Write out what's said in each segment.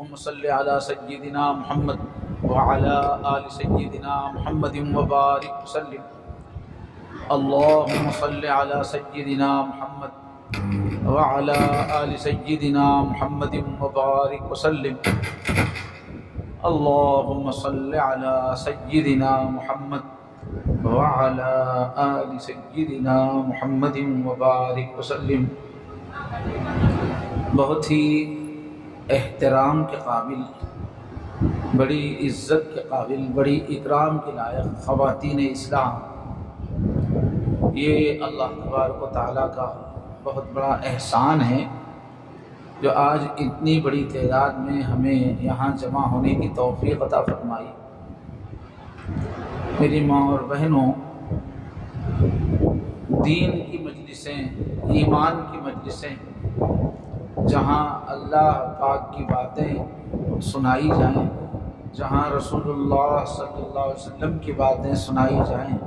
اللهم صل على سيدنا محمد وعلى آل سيدنا محمد وبارك وسلم. اللهم صل على سيدنا محمد وعلى آل سيدنا محمد وبارك وسلم. اللهم صل على سيدنا محمد وعلى آل سيدنا محمد وبارك وسلم. بہت ہی احترام کے قابل، بڑی عزت کے قابل، بڑی اکرام کے لائق خواتین اسلام، یہ اللہ تبارک و تعالیٰ کا بہت بڑا احسان ہے جو آج اتنی بڑی تعداد میں ہمیں یہاں جمع ہونے کی توفیق عطا فرمائی. میری ماں اور بہنوں، دین کی مجلسیں، ایمان کی مجلسیں، جہاں اللہ پاک کی باتیں سنائی جائیں، جہاں رسول اللہ صلی اللہ علیہ وسلم کی باتیں سنائی جائیں،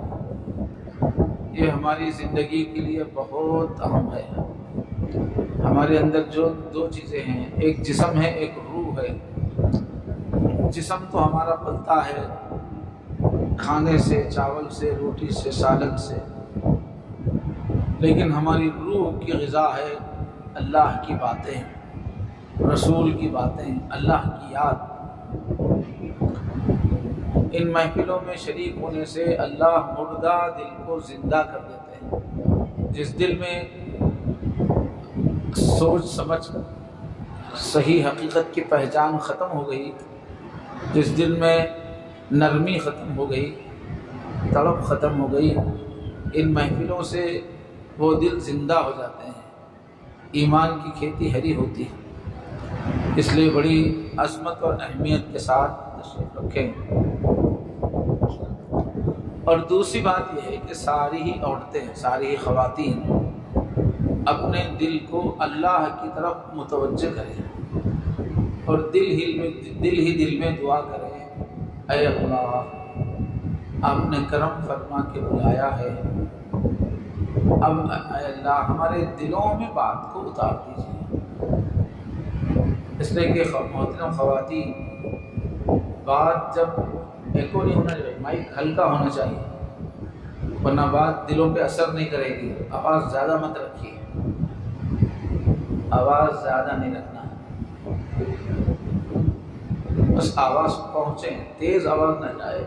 یہ ہماری زندگی کے لیے بہت اہم ہے. ہمارے اندر جو دو چیزیں ہیں، ایک جسم ہے، ایک روح ہے. جسم تو ہمارا پلتا ہے کھانے سے، چاول سے، روٹی سے، سالن سے، لیکن ہماری روح کی غذا ہے اللہ کی باتیں، رسول کی باتیں، اللہ کی یاد. ان محفلوں میں شریک ہونے سے اللہ مردہ دل کو زندہ کر دیتے ہیں. جس دل میں سوچ سمجھ، صحیح حقیقت کی پہچان ختم ہو گئی، جس دل میں نرمی ختم ہو گئی، تڑپ ختم ہو گئی، ان محفلوں سے وہ دل زندہ ہو جاتے ہیں، ایمان کی کھیتی ہری ہوتی ہے. اس لیے بڑی عظمت اور اہمیت کے ساتھ تشریف رکھیں. اور دوسری بات یہ ہے کہ ساری ہی عورتیں، ساری ہی خواتین اپنے دل کو اللہ کی طرف متوجہ کریں اور دل ہی میں دعا کریں، اے اللہ آپ نے کرم فرما کے بلایا ہے، اب اے اللہ ہمارے دلوں میں بات کو اتار دیجیے. اس لیے کہ محترم خواتین، بات جب ایکو نہیں ہونا چاہیے، مائک ہلکا ہونا چاہیے، ورنہ بات دلوں پہ اثر نہیں کرے گی. آواز زیادہ مت رکھیے، آواز زیادہ نہیں رکھنا، بس آواز پہنچے، تیز آواز نہ جائے.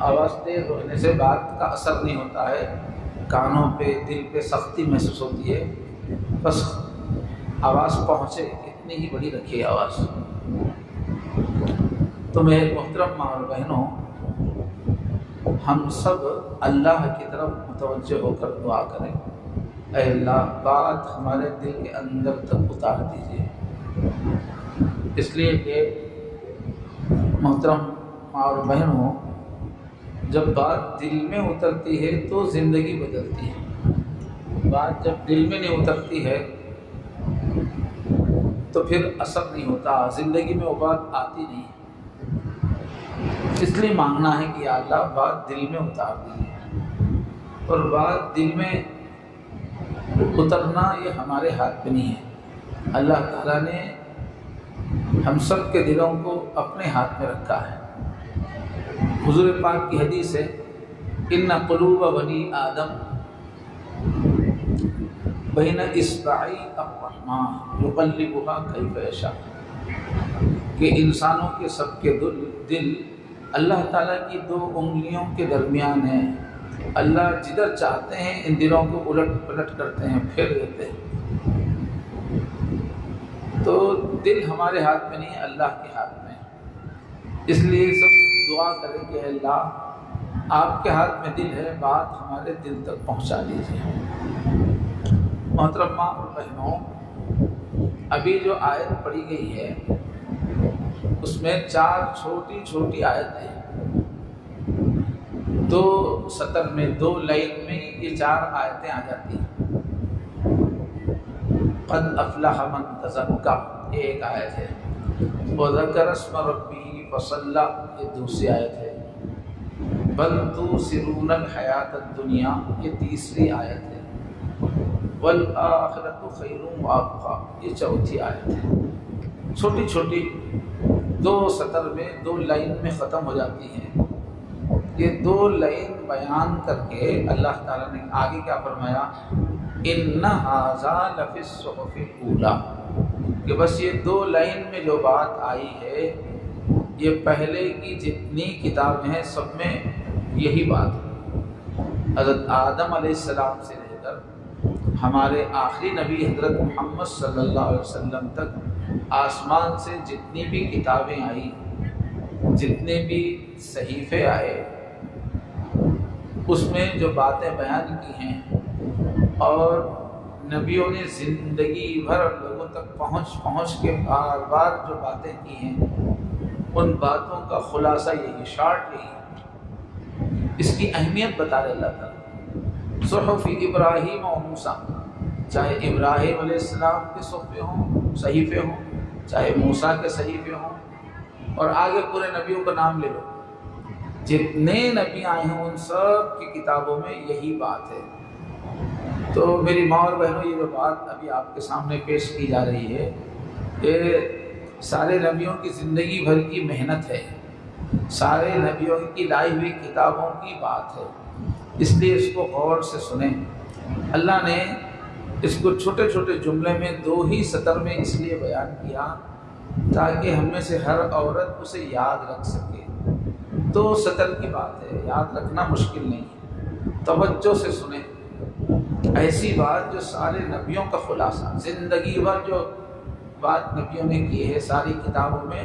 آواز تیز ہونے سے بات کا اثر نہیں ہوتا ہے، کانوں پہ، دل پہ سختی محسوس ہوتی ہے. بس آواز پہنچے، اتنی ہی بڑی رکھیے آواز. تو میرے محترم ماں اور بہنوں، ہم سب اللہ کی طرف متوجہ ہو کر دعا کریں، اے اللہ بات ہمارے دل کے اندر تک اتار دیجیے. اس لیے کہ محترم ماں اور بہنوں، جب بات دل میں اترتی ہے تو زندگی بدلتی ہے. بات جب دل میں نہیں اترتی ہے تو پھر اثر نہیں ہوتا، زندگی میں وہ بات آتی نہیں. اس لیے مانگنا ہے کہ یا اللہ بات دل میں اتار دیجیے. اور بات دل میں اترنا یہ ہمارے ہاتھ میں نہیں ہے، اللہ تعالیٰ نے ہم سب کے دلوں کو اپنے ہاتھ میں رکھا ہے. حضور پاک کی حدیث ہے، ان قلوب بنی آدم بین اصبعی الرحمن یقلبها کیف یشاء، کہ انسانوں کے سب کے دل اللہ تعالیٰ کی دو انگلیوں کے درمیان ہیں. اللہ جدھر چاہتے ہیں ان دلوں کو الٹ پلٹ کرتے ہیں، پھیر دیتے ہیں. تو دل ہمارے ہاتھ میں نہیں ہے، اللہ کے ہاتھ میں. اس لیے سب دعا کریں کہ اللہ آپ کے ہاتھ میں دل ہے، بات ہمارے دل تک پہنچا دیجیے. محترم ماں اور بہنوں، ابھی جو آیت پڑھی گئی ہے اس میں 4 چھوٹی چھوٹی آیتیں ہیں. 2 سطر میں، 2 لائن میں یہ 4 آیتیں آ جاتی ہیں. قد افلح من تزکا یہ ایک آیت ہے، وذکر اسم ربہ فصلی یہ دوسری آیت ہے، بل تؤثرون الحیاۃ الدنیا یہ تیسری آیت ہے، والآخرۃ خیر وابقیٰ یہ چوتھی آیت ہے. چھوٹی چھوٹی 2 سطر میں 2 لائن میں ختم ہو جاتی ہیں۔ یہ 2 لائن بیان کر کے اللہ تعالیٰ نے آگے کیا فرمایا، اِنَّ هَٰذَا لَفِي الصُّحُفِ الْأُولَىٰ، کہ بس یہ 2 لائن میں جو بات آئی ہے یہ پہلے کی جتنی کتابیں ہیں سب میں یہی بات ہے۔ حضرت آدم علیہ السلام سے لے کر ہمارے آخری نبی حضرت محمد صلی اللہ علیہ وسلم تک آسمان سے جتنی بھی کتابیں آئی، جتنے بھی صحیفے آئے، اس میں جو باتیں بیان کی ہیں اور نبیوں نے زندگی بھر لوگوں تک پہنچ کے بار بار جو باتیں کی ہیں، ان باتوں کا خلاصہ یہی، شارٹ یہی ہے۔ اس کی اہمیت بتا رہے اللہ تعالیٰ۔ صحف ابراہیم و موسیٰ، چاہے ابراہیم علیہ السلام کے صحیفے ہوں، چاہے موسیٰ کے صحیفے ہوں، اور آگے پورے نبیوں کا نام لے لو، جتنے نبی آئے ہیں ان سب کی کتابوں میں یہی بات ہے۔ تو میری ماں اور بہنوں، یہ جو بات ابھی آپ کے سامنے پیش کی جا رہی ہے، یہ سارے نبیوں کی زندگی بھر کی محنت ہے، سارے نبیوں کی لائی ہوئی کتابوں کی بات ہے، اس لیے اس کو غور سے سنیں۔ اللہ نے اس کو چھوٹے چھوٹے جملے میں 2 ہی سطر میں اس لیے بیان کیا تاکہ ہم میں سے ہر عورت اسے یاد رکھ سکے۔ 2 سطر کی بات ہے، یاد رکھنا مشکل نہیں ہے، توجہ سے سنیں۔ ایسی بات جو سارے نبیوں کا خلاصہ، زندگی بھر جو بات نبیوں نے کی ہے ساری کتابوں میں،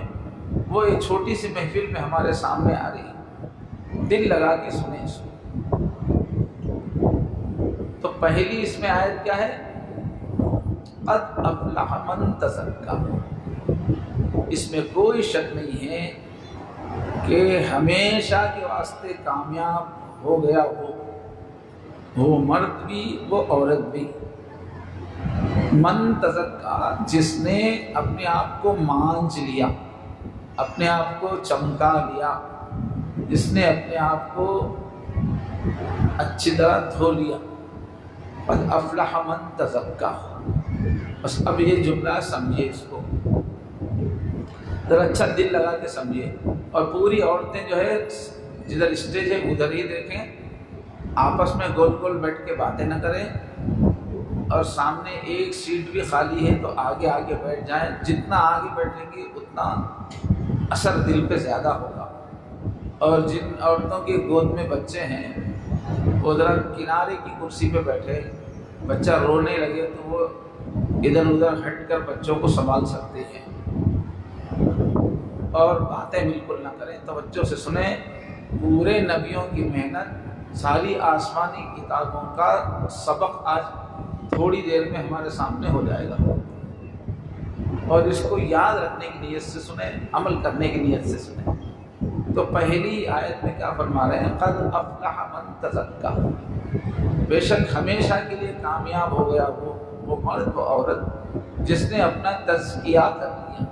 وہ ایک چھوٹی سی محفل میں ہمارے سامنے آ رہی ہے، دل لگا کے سنیں اس کو۔ تو پہلی اس میں آیت کیا ہے، قد افلح من تزکا۔ اس میں کوئی شک نہیں ہے کہ ہمیشہ کے واسطے کامیاب ہو گیا وہ مرد بھی وہ عورت بھی۔ من تزکا، جس نے اپنے آپ کو مانچ لیا، اپنے آپ کو چمکا لیا، جس نے اپنے آپ کو اچھی طرح دھو لیا۔ قد افلح من تزکا۔ بس اب یہ جملہ سمجھیے، اس کو ذرا اچھا دل لگا کے سمجھیے، اور پوری عورتیں جو ہے جدھر اسٹیج ہے ادھر ہی دیکھیں، آپس میں گول گول بیٹھ کے باتیں نہ کریں، اور سامنے ایک سیٹ بھی خالی ہے تو آگے آگے بیٹھ جائیں۔ جتنا آگے بیٹھیں گی اتنا اثر دل پہ زیادہ ہوگا۔ اور جن عورتوں کے گود میں بچے ہیں وہ ذرا کنارے کی کرسی پہ بیٹھے، بچہ رونے لگے تو وہ ادھر ادھر ہٹ کر بچوں کو سنبھال سکتے ہیں، اور باتیں بالکل نہ کریں، توجہ سے سنیں۔ پورے نبیوں کی محنت، ساری آسمانی کتابوں کا سبق آج تھوڑی دیر میں ہمارے سامنے ہو جائے گا، اور اس کو یاد رکھنے کی نیت سے سنیں، عمل کرنے کی نیت سے سنیں۔ تو پہلی آیت میں کیا فرما رہے ہیں، قد افلح من تزکا، بے شک ہمیشہ کے لیے کامیاب ہو گیا وہ مرد و عورت جس نے اپنا تزکیہ کر لیا۔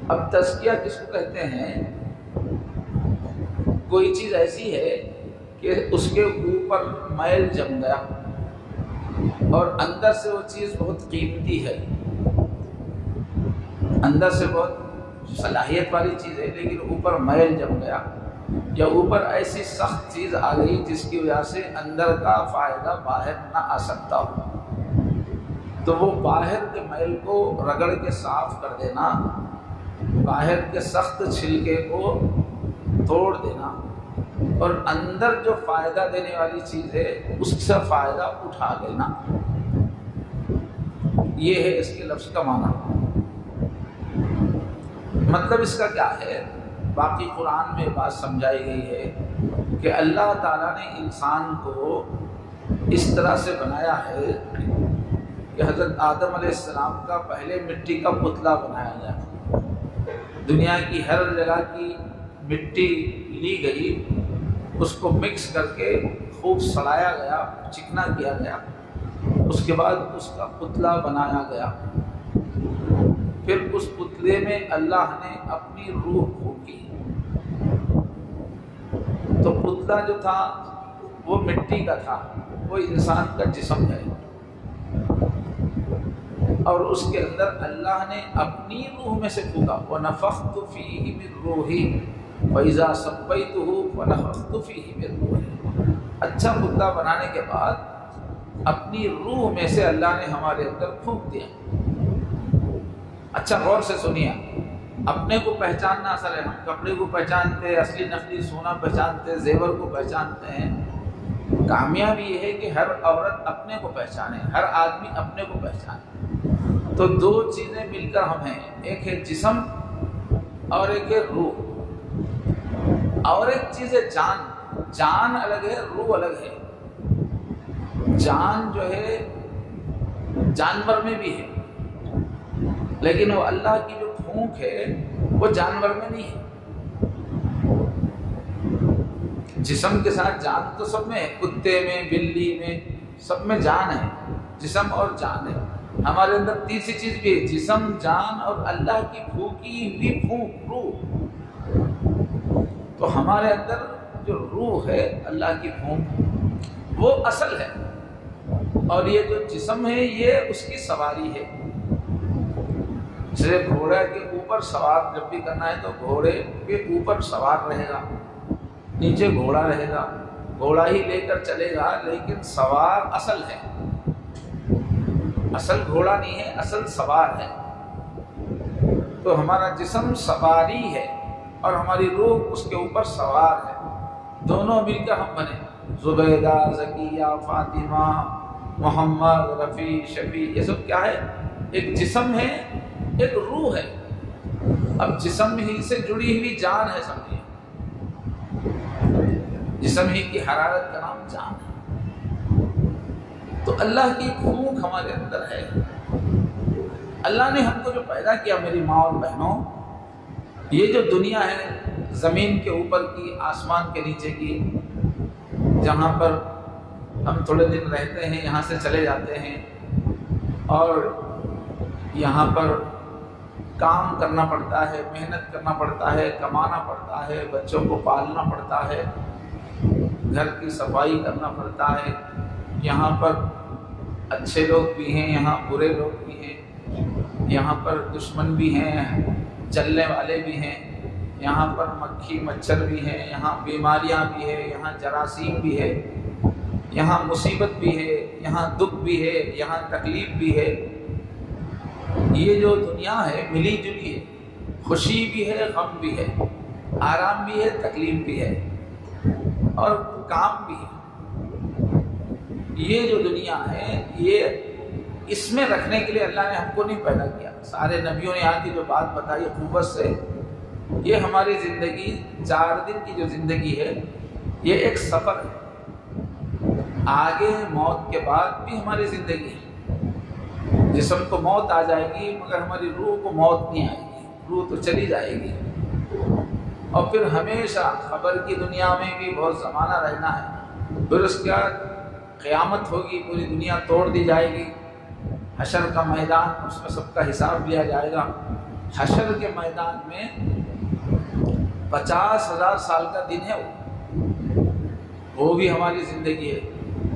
اب تزکیہ کس کو کہتے ہیں؟ کوئی چیز ایسی ہے کہ اس کے اوپر میل جم گیا اور اندر سے وہ چیز بہت قیمتی ہے، اندر سے بہت صلاحیت والی چیز ہے، لیکن اوپر میل جم گیا، یا اوپر ایسی سخت چیز آ گئی جس کی وجہ سے اندر کا فائدہ باہر نہ آ سکتا ہو، تو وہ باہر کے میل کو رگڑ کے صاف کر دینا، باہر کے سخت چھلکے کو توڑ دینا، اور اندر جو فائدہ دینے والی چیز ہے اس سے فائدہ اٹھا لینا، یہ ہے اس کے لفظ کا معنی۔ مطلب اس کا کیا ہے؟ باقی قرآن میں بات سمجھائی گئی ہے کہ اللہ تعالیٰ نے انسان کو اس طرح سے بنایا ہے کہ حضرت آدم علیہ السلام کا پہلے مٹی کا پتلا بنایا گیا، دنیا کی ہر جگہ کی مٹی لی گئی، اس کو مکس کر کے خوب سڑایا گیا، چکنا کیا گیا، اس کے بعد اس کا پتلا بنایا گیا، پھر اس پتلے میں اللہ نے اپنی روح پھونکی، تو پتلا جو تھا وہ مٹی کا تھا، وہ انسان کا جسم ہے، اور اس کے اندر اللہ نے اپنی روح میں سے پھونکا، وَنَفَخْتُ فِيهِ مِن رُوحِي فَإِذَا سَوَّيْتُهُ وَنَفَخْتُ فِيهِ مِن رُوحِي۔ اچھا خطہ بنانے کے بعد اپنی روح میں سے اللہ نے ہمارے اندر پھونک دیا۔ اچھا غور سے سنیے، اپنے کو پہچاننا اصل ہے، ہم کپڑے کو پہچانتے، اصلی نقلی سونا پہچانتے، زیور کو پہچانتے ہیں۔ کامیابی یہ ہے کہ ہر عورت اپنے کو پہچانے، ہر آدمی اپنے کو پہچانے۔ تو دو چیزیں مل کر ہم ہیں، ایک ہے جسم اور ایک ہے روح، اور ایک چیز ہے جان۔ جان الگ ہے، روح الگ ہے۔ جان جو ہے جانور میں بھی ہے، لیکن وہ اللہ کی جو پھونک ہے وہ جانور میں نہیں ہے۔ جسم کے ساتھ جان تو سب میں ہے، کتے میں، بلی میں، سب میں جان ہے، جسم اور جان ہے۔ ہمارے اندر تیسری چیز بھی ہے، جسم، جان اور اللہ کی پھونکی ہوئی پھونک، روح۔ تو ہمارے اندر جو روح ہے، اللہ کی پھونک، وہ اصل ہے، اور یہ جو جسم ہے یہ اس کی سواری ہے۔ جیسے گھوڑے کے اوپر سوار جب بھی کرنا ہے تو گھوڑے کے اوپر سوار رہے گا، نیچے گھوڑا رہے گا، گھوڑا ہی لے کر چلے گا، لیکن سوار اصل ہے، اصل گھوڑا نہیں ہے، اصل سوار ہے۔ تو ہمارا جسم سواری ہے اور ہماری روح اس کے اوپر سوار ہے، دونوں مل کر ہم بنے۔ زبیدہ، زکیہ، فاطمہ، محمد، رفیع، شفیع، یہ سب کیا ہے؟ ایک جسم ہے، ایک روح ہے۔ اب جسم ہی سے جڑی ہوئی جان ہے، سمجھیے، جسم ہی کی حرارت کا نام جان ہے۔ تو اللہ کی پھونک ہمارے اندر ہے۔ اللہ نے ہم کو جو پیدا کیا، میری ماں اور بہنوں، یہ جو دنیا ہے، زمین کے اوپر کی، آسمان کے نیچے کی، جہاں پر ہم تھوڑے دن رہتے ہیں، یہاں سے چلے جاتے ہیں، اور یہاں پر کام کرنا پڑتا ہے، محنت کرنا پڑتا ہے، کمانا پڑتا ہے، بچوں کو پالنا پڑتا ہے، گھر کی صفائی کرنا پڑتا ہے۔ یہاں پر اچھے لوگ بھی ہیں، یہاں برے لوگ بھی ہیں، یہاں پر دشمن بھی ہیں، چلنے والے بھی ہیں، یہاں پر مکھی مچھر بھی ہیں، یہاں بیماریاں بھی ہیں، یہاں جراثیم بھی ہے، یہاں مصیبت بھی ہے، یہاں دکھ بھی ہے، یہاں تکلیف بھی ہے۔ یہ جو دنیا ہے ملی جلی ہے، خوشی بھی ہے، غم بھی ہے، آرام بھی ہے، تکلیف بھی ہے، اور کام بھی ہے۔ یہ جو دنیا ہے، یہ اس میں رکھنے کے لیے اللہ نے ہم کو نہیں پیدا کیا۔ سارے نبیوں نے یہاں کی جو بات بتائی قوت سے، یہ ہماری زندگی 4 دن کی جو زندگی ہے، یہ ایک سفر ہے۔ آگے موت کے بعد بھی ہماری زندگی ہے۔ جسم کو موت آ جائے گی، مگر ہماری روح کو موت نہیں آئے گی، روح تو چلی جائے گی، اور پھر ہمیشہ خبر کی دنیا میں بھی بہت زمانہ رہنا ہے۔ پھر اس کے بعد قیامت ہوگی، پوری دنیا توڑ دی جائے گی، حشر کا میدان، اس میں سب کا حساب لیا جائے گا۔ حشر کے میدان میں 50,000 سال کا دن ہے، وہ بھی ہماری زندگی ہے۔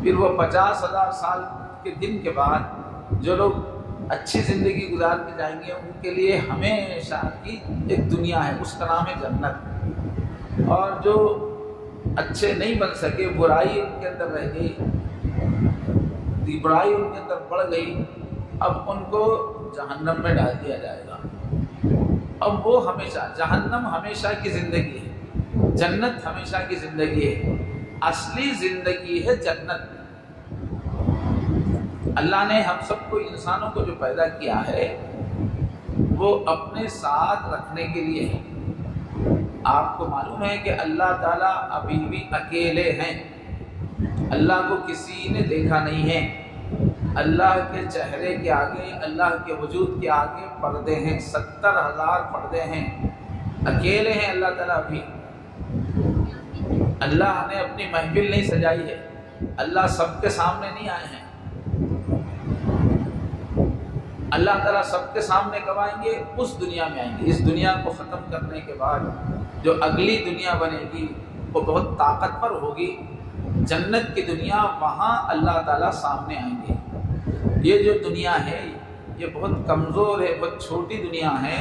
پھر وہ 50,000 سال کے دن کے بعد جو لوگ اچھی زندگی گزار کے جائیں گے، ان کے لیے ہمیشہ کی ایک دنیا ہے، اس کا نام ہے جنت۔ اور جو اچھے نہیں بن سکے، برائی ان کے اندر رہ گئی، برائی ان کے اندر بڑھ گئی، اب ان کو جہنم میں ڈال دیا جائے گا۔ اب وہ ہمیشہ، جہنم ہمیشہ کی زندگی ہے، جنت ہمیشہ کی زندگی ہے۔ اصلی زندگی ہے جنت۔ اللہ نے ہم سب کو، انسانوں کو جو پیدا کیا ہے، وہ اپنے ساتھ رکھنے کے لیے ہے۔ آپ کو معلوم ہے کہ اللہ تعالیٰ ابھی بھی اکیلے ہیں، اللہ کو کسی نے دیکھا نہیں ہے۔ اللہ کے چہرے کے آگے، اللہ کے وجود کے آگے پردے ہیں، 70,000 پردے ہیں، اکیلے ہیں اللہ تعالیٰ ابھی۔ اللہ نے اپنی محفل نہیں سجائی ہے، اللہ سب کے سامنے نہیں آئے ہیں۔ اللہ تعالیٰ سب کے سامنے کب آئیں گے؟ اس دنیا میں آئیں گے۔ اس دنیا کو ختم کرنے کے بعد جو اگلی دنیا بنے گی، وہ بہت طاقتور ہوگی، جنت کی دنیا، وہاں اللہ تعالیٰ سامنے آئیں گے۔ یہ جو دنیا ہے، یہ بہت کمزور ہے، بہت چھوٹی دنیا ہے،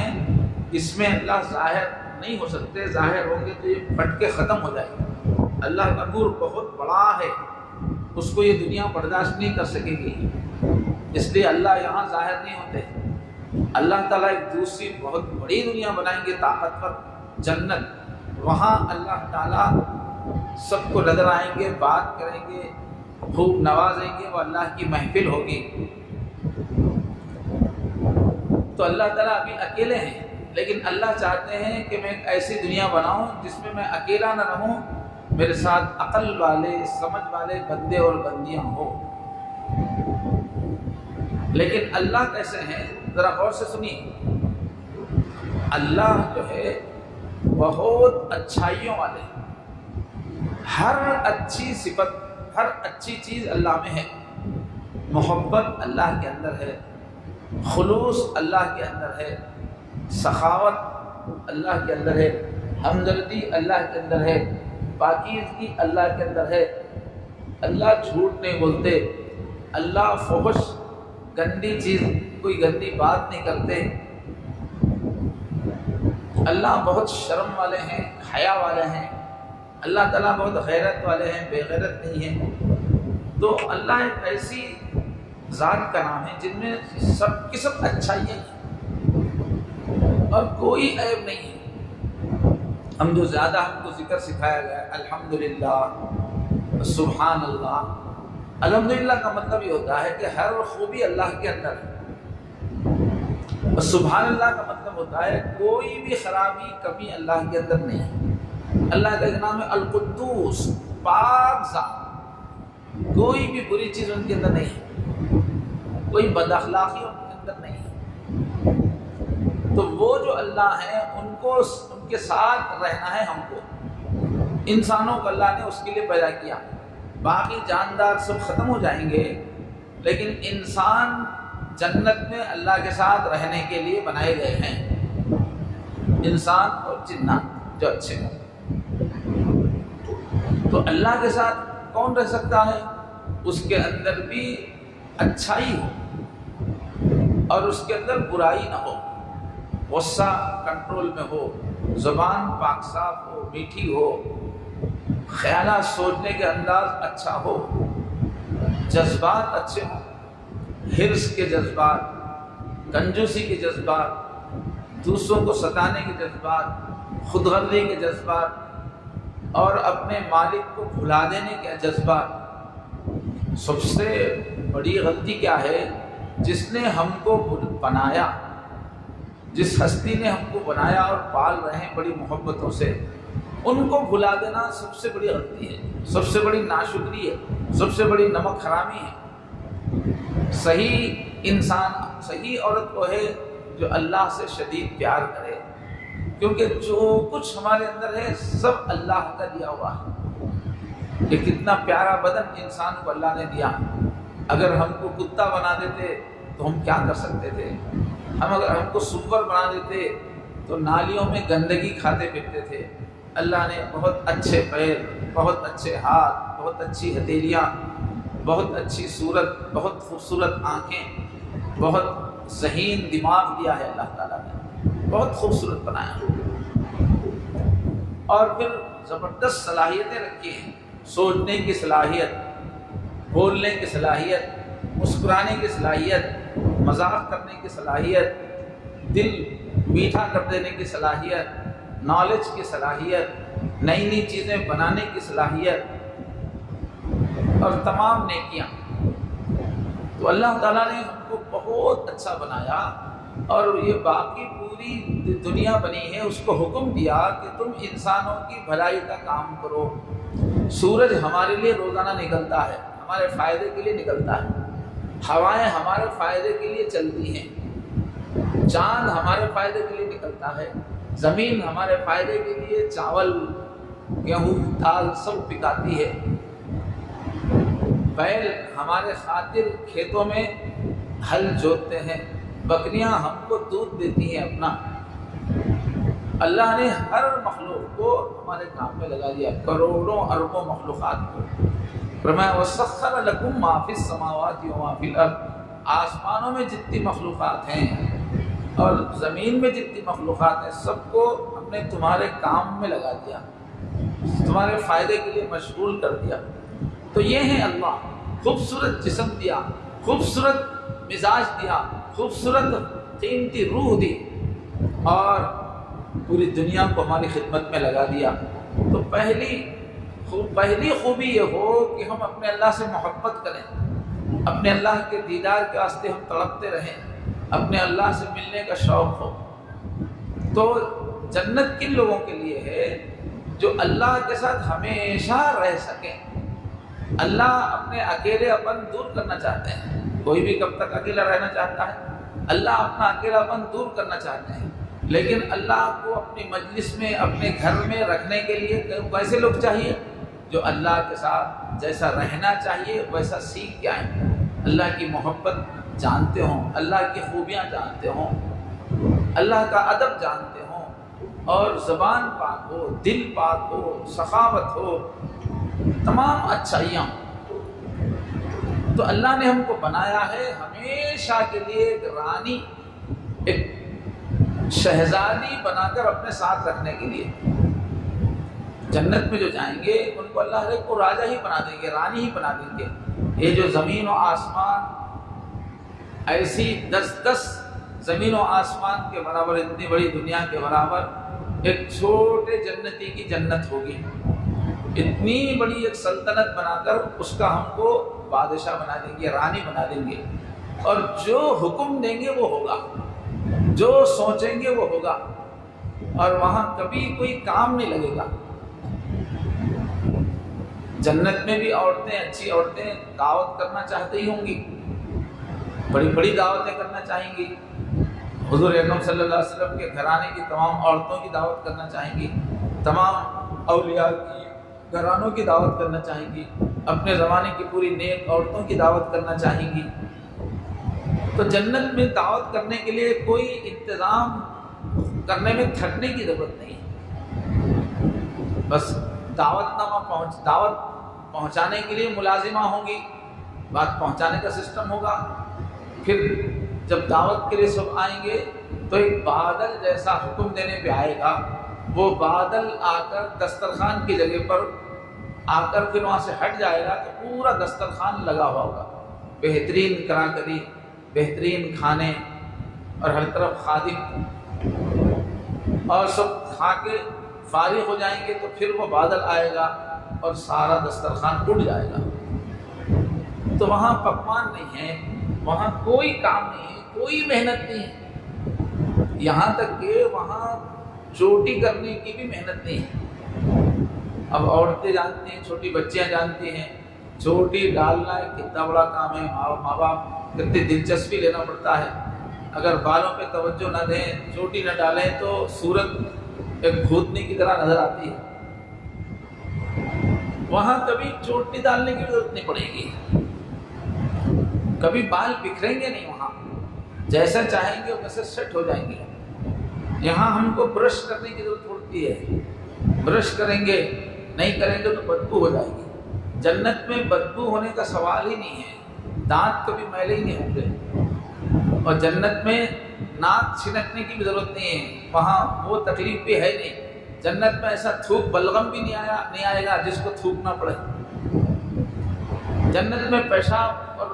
اس میں اللہ ظاہر نہیں ہو سکتے، ظاہر ہوں گے تو یہ پھٹ کے ختم ہو جائے گا۔ اللہ کا نور بہت بڑا ہے، اس کو یہ دنیا برداشت نہیں کر سکے گی، اس لیے اللہ یہاں ظاہر نہیں ہوتے۔ اللہ تعالیٰ ایک دوسری بہت بڑی دنیا بنائیں گے، طاقتور جنت، وہاں اللہ تعالیٰ سب کو نظر آئیں گے، بات کریں گے، خوب نوازیں گے، وہ اللہ کی محفل ہوگی۔ تو اللہ تعالیٰ ابھی اکیلے ہیں، لیکن اللہ چاہتے ہیں کہ میں ایک ایسی دنیا بناؤں جس میں میں اکیلا نہ رہوں، میرے ساتھ عقل والے، سمجھ والے بندے اور بندیاں ہوں۔ لیکن اللہ کیسے ہیں ذرا غور سے سنیے۔ اللہ جو ہے بہت اچھائیوں والے، ہر اچھی صفت، ہر اچھی چیز اللہ میں ہے۔ محبت اللہ کے اندر ہے، خلوص اللہ کے اندر ہے، سخاوت اللہ کے اندر ہے، ہمدردی اللہ کے اندر ہے، پاکیزگی اللہ کے اندر ہے۔ اللہ جھوٹ نہیں بولتے، اللہ فحش، گندی چیز، کوئی گندی بات نہیں کرتے۔ اللہ بہت شرم والے ہیں، حیا والے ہیں۔ اللہ تعالیٰ بہت غیرت والے ہیں، بے غیرت نہیں ہیں۔ تو اللہ ایک ایسی ذات کا نام ہے جن میں سب کی سب اچھائیاں ہیں اور کوئی عیب نہیں ہے۔ ہم جو زیادہ ہم کو ذکر سکھایا گیا ہے، الحمدللہ، سبحان اللہ۔ الحمدللہ کا مطلب یہ ہوتا ہے کہ ہر خوبی اللہ کے اندر ہے، اور سبحان اللہ کا مطلب ہوتا ہے کوئی بھی خرابی، کمی اللہ کے اندر نہیں ہے۔ اللہ کا ایک نام ہے القدوس، پاک ذات، کوئی بھی بری چیز ان کے اندر نہیں ہے، کوئی بد اخلاقی ان کے اندر نہیں ہے۔ تو وہ جو اللہ ہیں ان کو، ان کے ساتھ رہنا ہے ہم کو۔ انسانوں کو اللہ نے اس کے لیے پیدا کیا، باقی جاندار سب ختم ہو جائیں گے، لیکن انسان جنت میں اللہ کے ساتھ رہنے کے لیے بنائے گئے ہیں، انسان اور جنات جو اچھے ہیں۔ تو اللہ کے ساتھ کون رہ سکتا ہے؟ اس کے اندر بھی اچھائی ہو اور اس کے اندر برائی نہ ہو، غصہ کنٹرول میں ہو، زبان پاک صاف ہو، میٹھی ہو، خیالات سوچنے کے انداز اچھا ہو، جذبات اچھے ہوں، حرص کے جذبات، کنجوسی کے جذبات، دوسروں کو ستانے کے جذبات، خود غرضی کے جذبات، اور اپنے مالک کو بھلا دینے کے جذبات۔ سب سے بڑی غلطی کیا ہے؟ جس نے ہم کو بنایا، جس ہستی نے ہم کو بنایا اور پال رہے ہیں بڑی محبتوں سے، ان کو بھلا دینا سب سے بڑی غلطی ہے، سب سے بڑی ناشکری ہے، سب سے بڑی نمک حرامی ہے۔ صحیح انسان، صحیح عورت وہ ہے جو اللہ سے شدید پیار کرے، کیونکہ جو کچھ ہمارے اندر ہے سب اللہ کا دیا ہوا ہے۔ یہ کتنا پیارا بدن انسان کو اللہ نے دیا۔ اگر ہم کو کتا بنا دیتے تو ہم کیا کر سکتے تھے؟ اگر ہم کو سور بنا دیتے تو نالیوں میں گندگی کھاتے پھرتے تھے۔ اللہ نے بہت اچھے پیر، بہت اچھے ہاتھ، بہت اچھی ہتھیلیاں، بہت اچھی صورت، بہت خوبصورت آنکھیں، بہت ذہین دماغ دیا ہے اللہ تعالیٰ نے، بہت خوبصورت بنایا، اور پھر زبردست صلاحیتیں رکھی ہیں، سوچنے کی صلاحیت، بولنے کی صلاحیت، مسکرانے کی صلاحیت، مذاق کرنے کی صلاحیت، دل میٹھا کر دینے کی صلاحیت، نالج کی صلاحیت، نئی نئی چیزیں بنانے کی صلاحیت، اور تمام نیکیاں۔ تو اللہ تعالیٰ نے ہم کو بہت اچھا بنایا، اور یہ باقی پوری دنیا بنی ہے، اس کو حکم دیا کہ تم انسانوں کی بھلائی کا کام کرو۔ سورج ہمارے لیے روزانہ نکلتا ہے، ہمارے فائدے کے لیے نکلتا ہے، ہوائیں ہمارے فائدے کے لیے چلتی ہیں، چاند ہمارے فائدے کے لیے نکلتا ہے، زمین ہمارے فائدے کے لیے چاول، گیہوں، دال سب پکاتی ہے، بیل ہمارے خاطر کھیتوں میں ہل جوتتے ہیں، بکریاں ہم کو دودھ دیتی ہیں اپنا۔ اللہ نے ہر مخلوق کو ہمارے کام میں لگا دیا، کروڑوں اربوں مخلوقات کو۔ فرمایا وَسَخَّرَ لَكُم مَّا فِي السَّمَاوَاتِ وَمَا فِي الْأَرْضِ، آسمانوں میں جتنی مخلوقات ہیں اور زمین میں جتنی مخلوقات ہیں سب کو ہم نے تمہارے کام میں لگا دیا، تمہارے فائدے کے لیے مشغول کر دیا۔ تو یہ ہے اللہ، خوبصورت جسم دیا، خوبصورت مزاج دیا، خوبصورت قیمتی روح دی اور پوری دنیا کو ہماری خدمت میں لگا دیا۔ تو پہلی خوبی یہ ہو کہ ہم اپنے اللہ سے محبت کریں، اپنے اللہ کے دیدار کے واسطے ہم تڑپتے رہیں، اپنے اللہ سے ملنے کا شوق ہو۔ تو جنت کن لوگوں کے لیے ہے؟ جو اللہ کے ساتھ ہمیشہ رہ سکیں۔ اللہ اپنے اکیلے اپن دور کرنا چاہتے ہیں، کوئی بھی کب تک اکیلا رہنا چاہتا ہے؟ اللہ اپنا اکیلا اپن دور کرنا چاہتے ہیں، لیکن اللہ کو اپنی مجلس میں، اپنے گھر میں رکھنے کے لیے ویسے لوگ چاہیے جو اللہ کے ساتھ جیسا رہنا چاہیے ویسا سیکھ کے آئیں، اللہ کی محبت جانتے ہوں، اللہ کی خوبیاں جانتے ہوں، اللہ کا ادب جانتے ہوں، اور زبان پاک ہو، دل پاک ہو، سخاوت ہو، تمام اچھائیاں ہوں۔ تو اللہ نے ہم کو بنایا ہے ہمیشہ کے لیے ایک رانی، ایک شہزادی بنا کر اپنے ساتھ رکھنے کے لیے۔ جنت میں جو جائیں گے ان کو اللہ ہر ایک کو راجہ ہی بنا دیں گے، رانی ہی بنا دیں گے۔ یہ جو زمین و آسمان، ایسی 10 زمین و آسمان کے برابر، اتنی بڑی دنیا کے برابر ایک چھوٹے جنتی کی جنت ہوگی، اتنی بڑی ایک سلطنت بنا کر اس کا ہم کو بادشاہ بنا دیں گے، رانی بنا دیں گے، اور جو حکم دیں گے وہ ہوگا، جو سوچیں گے وہ ہوگا، اور وہاں کبھی کوئی کام نہیں لگے گا۔ جنت میں بھی عورتیں، اچھی عورتیں دعوت کرنا چاہتی ہوں گی، بڑی بڑی دعوتیں کرنا چاہیں گی، حضور اکرم صلی اللہ علیہ وسلم کے گھرانے کی تمام عورتوں کی دعوت کرنا چاہیں گی، تمام اولیاء کی گھرانوں کی دعوت کرنا چاہیں گی، اپنے زمانے کی پوری نیک عورتوں کی دعوت کرنا چاہیں گی۔ تو جنت میں دعوت کرنے کے لیے کوئی انتظام کرنے میں تھکنے کی ضرورت نہیں ہے، بس دعوت پہنچانے کے لیے ملازمہ ہوں گی، بات پہنچانے کا سسٹم ہوگا۔ پھر جب دعوت کے لیے سب آئیں گے تو ایک بادل جیسا حکم دینے پہ آئے گا، وہ بادل آ کر دسترخوان کی جگہ پر آ کر پھر وہاں سے ہٹ جائے گا تو پورا دسترخوان لگا ہوا ہوگا، بہترین کراکری، بہترین کھانے، اور ہر طرف خادم، اور سب کھا کے فارغ ہو جائیں گے تو پھر وہ بادل آئے گا اور سارا دسترخوان اڑ جائے گا۔ تو وہاں پکوان نہیں ہے، وہاں کوئی کام نہیں ہے، کوئی محنت نہیں ہے، یہاں تک کہ وہاں چوٹی کرنے کی بھی محنت نہیں ہے۔ اب عورتیں جانتی ہیں، چھوٹی بچیاں جانتی ہیں، چوٹی ڈالنا ایک کتنا بڑا کام ہے، ماں باپ کتنی دلچسپی لینا پڑتا ہے۔ اگر بالوں پہ توجہ نہ دیں، چوٹی نہ ڈالیں تو صورت ایک بھوتنی کی طرح نظر آتی ہے۔ وہاں کبھی چوٹی ڈالنے کی ضرورت نہیں پڑے گی، کبھی بال بکھریں گے نہیں، وہاں جیسا چاہیں گے ویسے سیٹ ہو جائیں گے۔ یہاں ہم کو برش کرنے کی ضرورت پڑتی ہے، برش کریں گے نہیں کریں گے تو بدبو ہو جائے گی۔ جنت میں بدبو ہونے کا سوال ہی نہیں ہے، دانت کبھی میلے ہی نہیں ہوں گے، اور جنت میں ناک چھنکنے کی بھی ضرورت نہیں ہے، وہاں وہ تکلیف بھی ہے نہیں۔ جنت میں ایسا تھوک بلغم بھی نہیں آئے گا جس کو تھوکنا پڑے۔ جنت میں پیشاب اور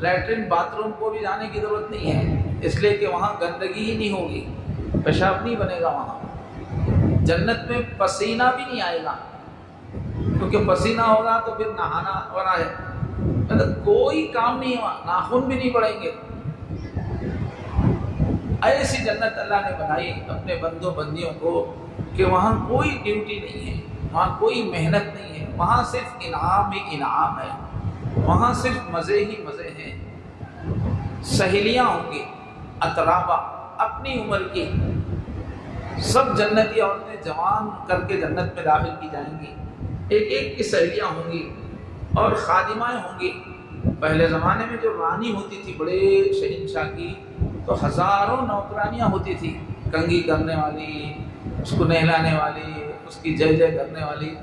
لیٹرین باتھ روم کو بھی جانے کی ضرورت نہیں ہے، اس لیے کہ وہاں گندگی ہی نہیں ہوگی، پیشاب نہیں بنے گا وہاں۔ جنت میں پسینہ بھی نہیں آئے گا، کیونکہ پسینہ ہوگا تو پھر نہانا ورا ہے، مطلب کوئی کام نہیں ہوا، ناخن بھی نہیں پڑیں گے۔ ایسی جنت اللہ نے بنائی اپنے بندوں بندیوں کو کہ وہاں کوئی ڈیوٹی نہیں ہے، وہاں کوئی محنت نہیں ہے، وہاں صرف انعام ہی انعام ہے، وہاں صرف مزے ہی مزے ہیں۔ سہیلیاں ہوں گی اطرابہ اپنی عمر کی، سب جنتی عورتیں جوان کر کے جنت میں داخل کی جائیں گی، ایک ایک کی سہیلیاں ہوں گی اور خادمائیں ہوں گی۔ پہلے زمانے میں جو رانی ہوتی تھی بڑے شہنشاہ کی، تو ہزاروں نوکرانیاں ہوتی تھی، کنگھی کرنے والی، اس کو نہلانے والی، اس کی جے جے کرنے والی۔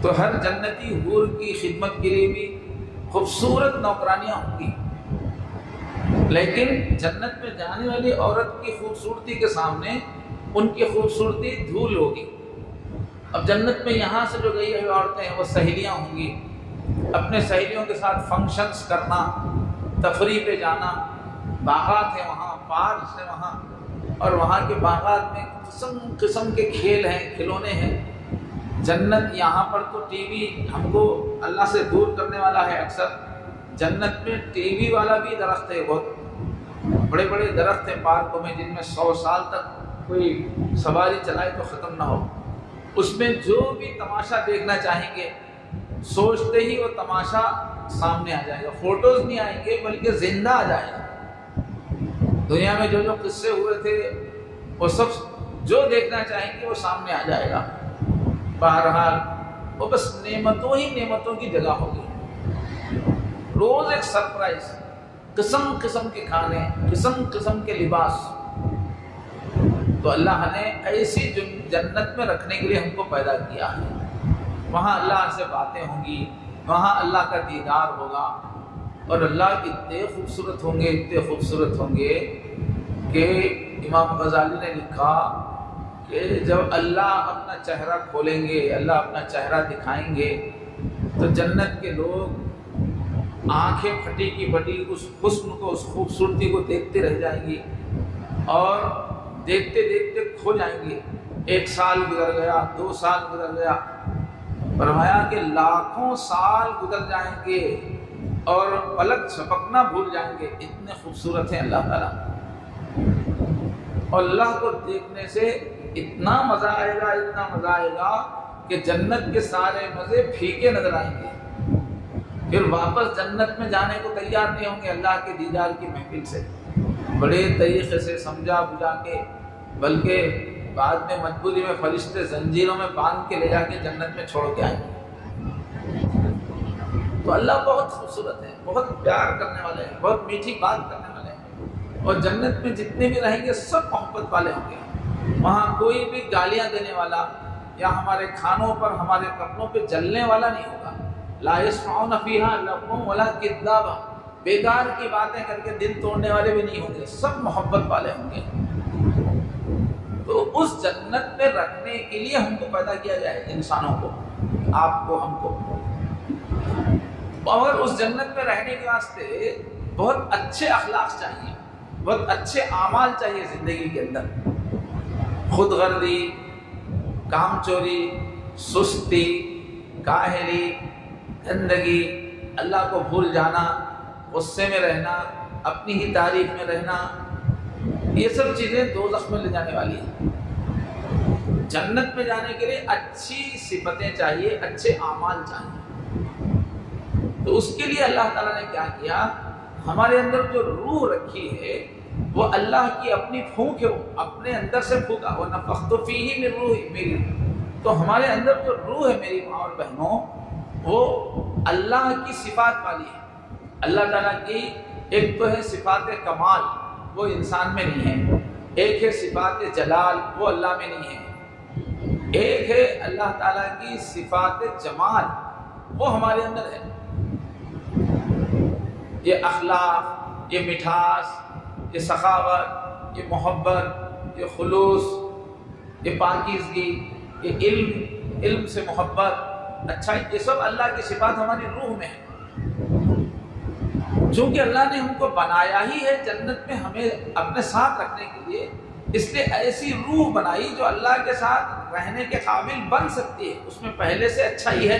تو ہر جنتی حور کی خدمت کے لیے بھی خوبصورت نوکرانیاں ہوں گی، لیکن جنت میں جانے والی عورت کی خوبصورتی کے سامنے ان کی خوبصورتی دھول ہوگی۔ اب جنت میں یہاں سے جو گئی ہوئی عورتیں ہیں وہ سہیلیاں ہوں گی، اپنے سہیلیوں کے ساتھ فنکشنز کرنا، تفریح پہ جانا، باغات ہیں وہاں، پارکس ہیں وہاں، اور وہاں کے باغات میں قسم قسم کے کھیل ہیں، کھلونے ہیں۔ جنت یہاں پر تو ٹی وی ہم کو اللہ سے دور کرنے والا ہے اکثر، جنت میں ٹی وی والا بھی درخت ہے، بہت بڑے بڑے درخت ہیں پارکوں میں جن میں 100 سال تک کوئی سواری چلائے تو ختم نہ ہو۔ اس میں جو بھی تماشا دیکھنا چاہیں گے سوچتے ہی وہ تماشا سامنے آ جائے گا، فوٹوز نہیں آئیں گے بلکہ زندہ آ جائے گا۔ دنیا میں جو جو قصے ہوئے تھے وہ سب جو دیکھنا چاہیں گے وہ سامنے آ جائے گا۔ بہرحال وہ بس نعمتوں ہی نعمتوں کی جگہ ہوگی، روز ایک سرپرائز، قسم قسم کے کھانے، قسم قسم کے لباس۔ تو اللہ نے ایسی جنت میں رکھنے کے لیے ہم کو پیدا کیا ہے۔ وہاں اللہ سے باتیں ہوں گی، وہاں اللہ کا دیدار ہوگا، اور اللہ اتنے خوبصورت ہوں گے، اتنے خوبصورت ہوں گے کہ امام غزالی نے لکھا کہ جب اللہ اپنا چہرہ کھولیں گے، اللہ اپنا چہرہ دکھائیں گے تو جنت کے لوگ آنکھیں پھٹی کی پھٹی اس حسن کو، اس خوبصورتی کو دیکھتے رہ جائیں گی، اور دیکھتے دیکھتے کھو جائیں گے۔ 1 سال گزر گیا، 2 سال گزر گیا، فرمایا کہ لاکھوں سال گزر جائیں گے اور پلک جھپکنا بھول جائیں گے، اتنے خوبصورت ہیں اللہ تعالیٰ۔ اور اللہ کو دیکھنے سے اتنا مزہ آئے گا، اتنا مزہ آئے گا کہ جنت کے سارے مزے پھیکے نظر آئیں گے، پھر واپس جنت میں جانے کو تیار نہیں ہوں گے اللہ کے دیدار کی محفل سے، بڑے طریقے سے سمجھا بجھا کے، بلکہ بعد میں مجبوری میں فرشتے زنجیروں میں باندھ کے لے جا کے جنت میں چھوڑ کے آئیں گے۔ تو اللہ بہت خوبصورت ہے، بہت پیار کرنے والے ہیں، بہت میٹھی بات کرنے والے ہیں، اور جنت میں جتنے بھی رہیں گے سب محبت والے ہوں گے۔ وہاں کوئی بھی گالیاں دینے والا یا ہمارے کھانوں پر، ہمارے کپڑوں پہ جلنے والا نہیں ہوگا۔ لا يسمعون فيها لغوا ولا كذابا، بیکار کی باتیں کر کے دل توڑنے والے بھی نہیں ہوں گے، سب محبت والے ہوں گے۔ تو اس جنت میں رکھنے کے لیے ہم کو پیدا کیا جائے، انسانوں کو، آپ کو، ہم کو، اور اس جنت میں رہنے کے واسطے بہت اچھے اخلاق چاہیے، بہت اچھے اعمال چاہیے زندگی کے اندر۔ خود غرضی، کام چوری، سستی، کاہلی، گندگی، اللہ کو بھول جانا، غصے میں رہنا، اپنی ہی تعریف میں رہنا، یہ سب چیزیں دوزخ میں لے جانے والی ہیں۔ جنت میں جانے کے لیے اچھی صفتیں چاہیے، اچھے اعمال چاہیے۔ تو اس کے لیے اللہ تعالیٰ نے کیا کیا، ہمارے اندر جو روح رکھی ہے وہ اللہ کی اپنی پھونک ہے، اپنے اندر سے پھونکا، وَنَفَخْتُ فِيهِ مِن رُوحِي، میری تو ہمارے اندر جو روح ہے میری ماں اور بہنوں، وہ اللہ کی صفات والی ہے۔ اللہ تعالیٰ کی ایک تو ہے صفات کمال، وہ انسان میں نہیں ہے، ایک ہے صفات جلال، وہ اللہ میں نہیں ہے، ایک ہے اللہ تعالیٰ کی صفات جمال، وہ ہمارے اندر ہے۔ یہ اخلاق، یہ مٹھاس، یہ سخاوت، یہ محبت، یہ خلوص، یہ پاکیزگی، یہ علم سے محبت، اچھا، یہ سب اللہ کی صفات ہماری روح میں ہے۔ چونکہ اللہ نے ہم کو بنایا ہی ہے جنت میں ہمیں اپنے ساتھ رکھنے کے لیے، اس لیے ایسی روح بنائی جو اللہ کے ساتھ رہنے کے قابل بن سکتی ہے، اس میں پہلے سے اچھائی ہے،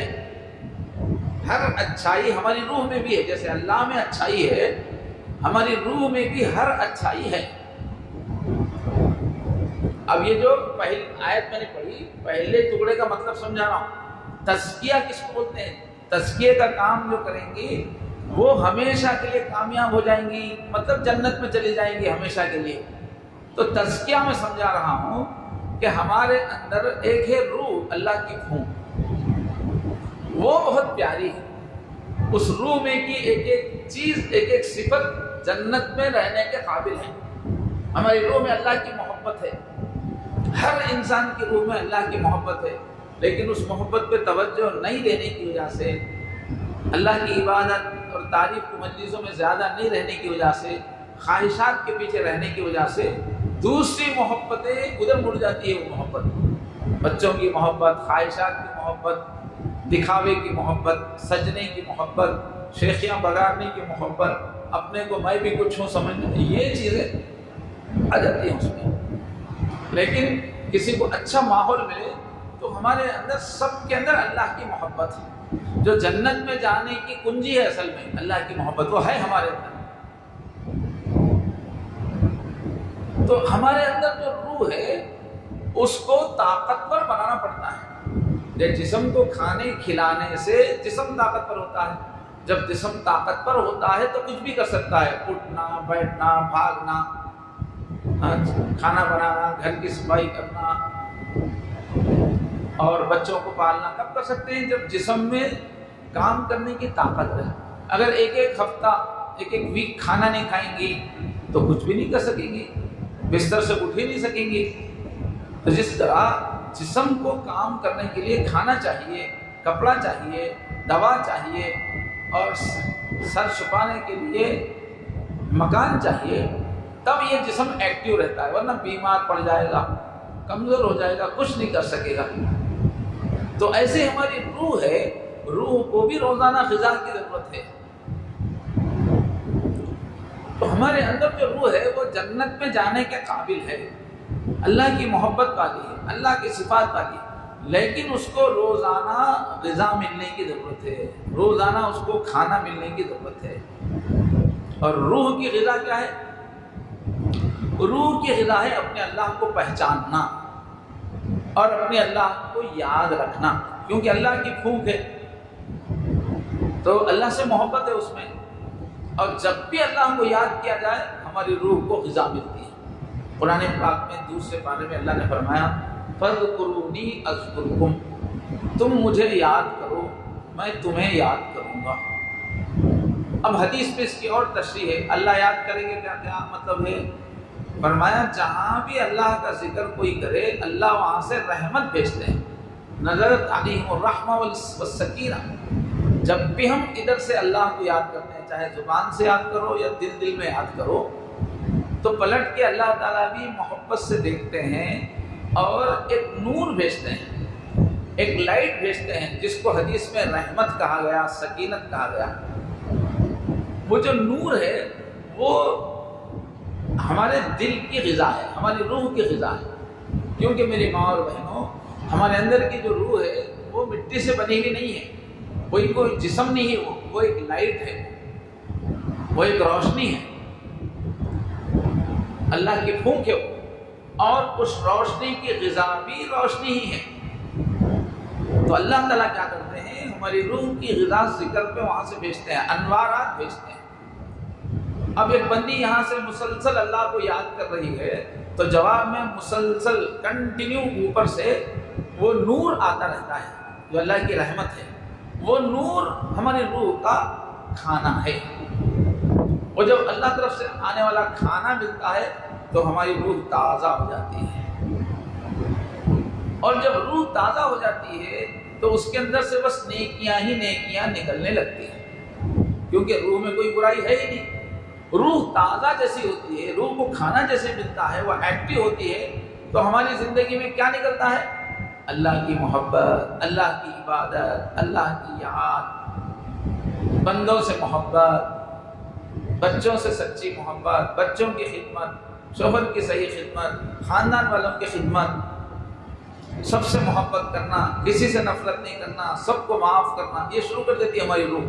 ہر اچھائی ہماری روح میں بھی ہے، جیسے اللہ میں اچھائی ہے ہماری روح میں بھی ہر اچھائی ہے۔ اب یہ جو پہلی آیت میں نے پڑھی، پہلے ٹکڑے کا مطلب سمجھا رہا ہوں۔ تزکیہ کس کو بولتے ہیں؟ تزکیے کا کام جو کریں گی وہ ہمیشہ کے لیے کامیاب ہو جائیں گی، مطلب جنت میں چلی جائیں گی ہمیشہ کے لیے۔ تو تزکیہ میں سمجھا رہا ہوں کہ ہمارے اندر ایک ہے روح، اللہ کی پھونک، وہ بہت پیاری ہے۔ اس روح میں کی ایک ایک چیز، ایک ایک صفت جنت میں رہنے کے قابل ہے۔ ہماری روح میں اللہ کی محبت ہے، ہر انسان کی روح میں اللہ کی محبت ہے، لیکن اس محبت پہ توجہ نہیں دینے کی وجہ سے، اللہ کی عبادت اور تعریف کی مجلسوں میں زیادہ نہیں رہنے کی وجہ سے، خواہشات کے پیچھے رہنے کی وجہ سے دوسری محبتیں ادھر مڑ جاتی ہے. وہ محبت، بچوں کی محبت، خواہشات کی محبت، دکھاوے کی محبت، سجنے کی محبت، شیخیاں بگاڑنے کی محبت، اپنے کو میں بھی کچھ ہوں سمجھنے، یہ چیزیں آ جاتی ہیں اس میں. لیکن کسی کو اچھا ماحول ملے تو ہمارے اندر، سب کے اندر اللہ کی محبت ہے. جو جنت میں جانے کی کنجی ہے اصل میں اللہ کی محبت، وہ ہے ہمارے اندر. تو ہمارے اندر جو روح ہے اس کو طاقتور بنانا پڑتا ہے. جسم کو کھانے کھلانے سے جسم طاقتور ہوتا ہے. جب جسم طاقتور ہوتا ہے تو کچھ بھی کر سکتا ہے، اٹھنا، بیٹھنا، بھاگنا، کھانا بنانا، گھر کی صفائی کرنا اور بچوں کو پالنا. کب کر سکتے ہیں؟ جب جسم میں کام کرنے کی طاقت ہے. اگر ایک ایک ہفتہ، ایک ایک ویک کھانا نہیں کھائیں گی تو کچھ بھی نہیں کر سکیں گی، بستر سے اٹھ ہی نہیں سکیں گی. تو جس طرح جسم کو کام کرنے کے لیے کھانا چاہیے، کپڑا چاہیے، دوا چاہیے اور سر چھپانے کے لیے مکان چاہیے، تب یہ جسم ایکٹیو رہتا ہے. ورنہ بیمار پڑ جائے گا، کمزور ہو جائے گا، کچھ نہیں کر سکے گا. تو ایسے ہماری روح ہے، روح کو بھی روزانہ غذا کی ضرورت ہے. تو ہمارے اندر جو روح ہے وہ جنت میں جانے کے قابل ہے، اللہ کی محبت والی ہے، اللہ کی صفات والی ہے. لیکن اس کو روزانہ غذا ملنے کی ضرورت ہے، روزانہ اس کو کھانا ملنے کی ضرورت ہے. اور روح کی غذا کیا ہے؟ روح کی غذا ہے اپنے اللہ کو پہچاننا اور اپنے اللہ کو یاد رکھنا، کیونکہ اللہ کی پھونک ہے تو اللہ سے محبت ہے اس میں. اور جب بھی اللہ کو یاد کیا جائے ہماری روح کو غذا ملتی ہے. قرآن پاک میں دوسرے پارے میں اللہ نے فرمایا فَاذْكُرُونِي أَذْكُرْكُمْ، تم مجھے یاد کرو میں تمہیں یاد کروں گا. اب حدیث میں اس کی اور تشریح ہے. اللہ یاد کریں گے کیا مطلب ہے؟ فرمایا جہاں بھی اللہ کا ذکر کوئی کرے اللہ وہاں سے رحمت بھیجتے ہیں. نزلت علیہم الرحمہ والسکینہ. جب بھی ہم ادھر سے اللہ کو یاد کرتے ہیں، چاہے زبان سے یاد کرو یا دل میں یاد کرو، تو پلٹ کے اللہ تعالیٰ بھی محبت سے دیکھتے ہیں اور ایک نور بھیجتے ہیں، ایک لائٹ بھیجتے ہیں، جس کو حدیث میں رحمت کہا گیا، سکینت کہا گیا. وہ جو نور ہے وہ ہمارے دل کی غذا ہے، ہماری روح کی غذا ہے. کیونکہ میری ماں اور بہنوں، ہمارے اندر کی جو روح ہے وہ مٹی سے بنی ہوئی نہیں ہے، کوئی جسم نہیں ہے، وہ ایک لائٹ ہے، وہ ایک روشنی ہے، اللہ کی پھونک ہے وہ. اور اس روشنی کی غذا بھی روشنی ہی ہے. تو اللہ تعالیٰ کیا کرتے ہیں؟ ہماری روح کی غذا ذکر پہ وہاں سے بھیجتے ہیں، انوارات بھیجتے ہیں. اب ایک بندی یہاں سے مسلسل اللہ کو یاد کر رہی ہے تو جواب میں مسلسل کنٹینیو اوپر سے وہ نور آتا رہتا ہے جو اللہ کی رحمت ہے. وہ نور ہماری روح کا کھانا ہے. اور جب اللہ طرف سے آنے والا کھانا ملتا ہے تو ہماری روح تازہ ہو جاتی ہے. اور جب روح تازہ ہو جاتی ہے تو اس کے اندر سے بس نیکیاں ہی نیکیاں نکلنے لگتی ہیں، کیونکہ روح میں کوئی برائی ہے ہی نہیں. روح تازہ جیسی ہوتی ہے، روح کو کھانا جیسے ملتا ہے، وہ ایکٹیو ہوتی ہے، تو ہماری زندگی میں کیا نکلتا ہے؟ اللہ کی محبت، اللہ کی عبادت، اللہ کی یاد، بندوں سے محبت، بچوں سے سچی محبت، بچوں کی خدمت، شوہر کی صحیح خدمت، خاندان والوں کی خدمت، سب سے محبت کرنا، کسی سے نفرت نہیں کرنا، سب کو معاف کرنا. یہ شروع کر دیتی ہے ہماری روح.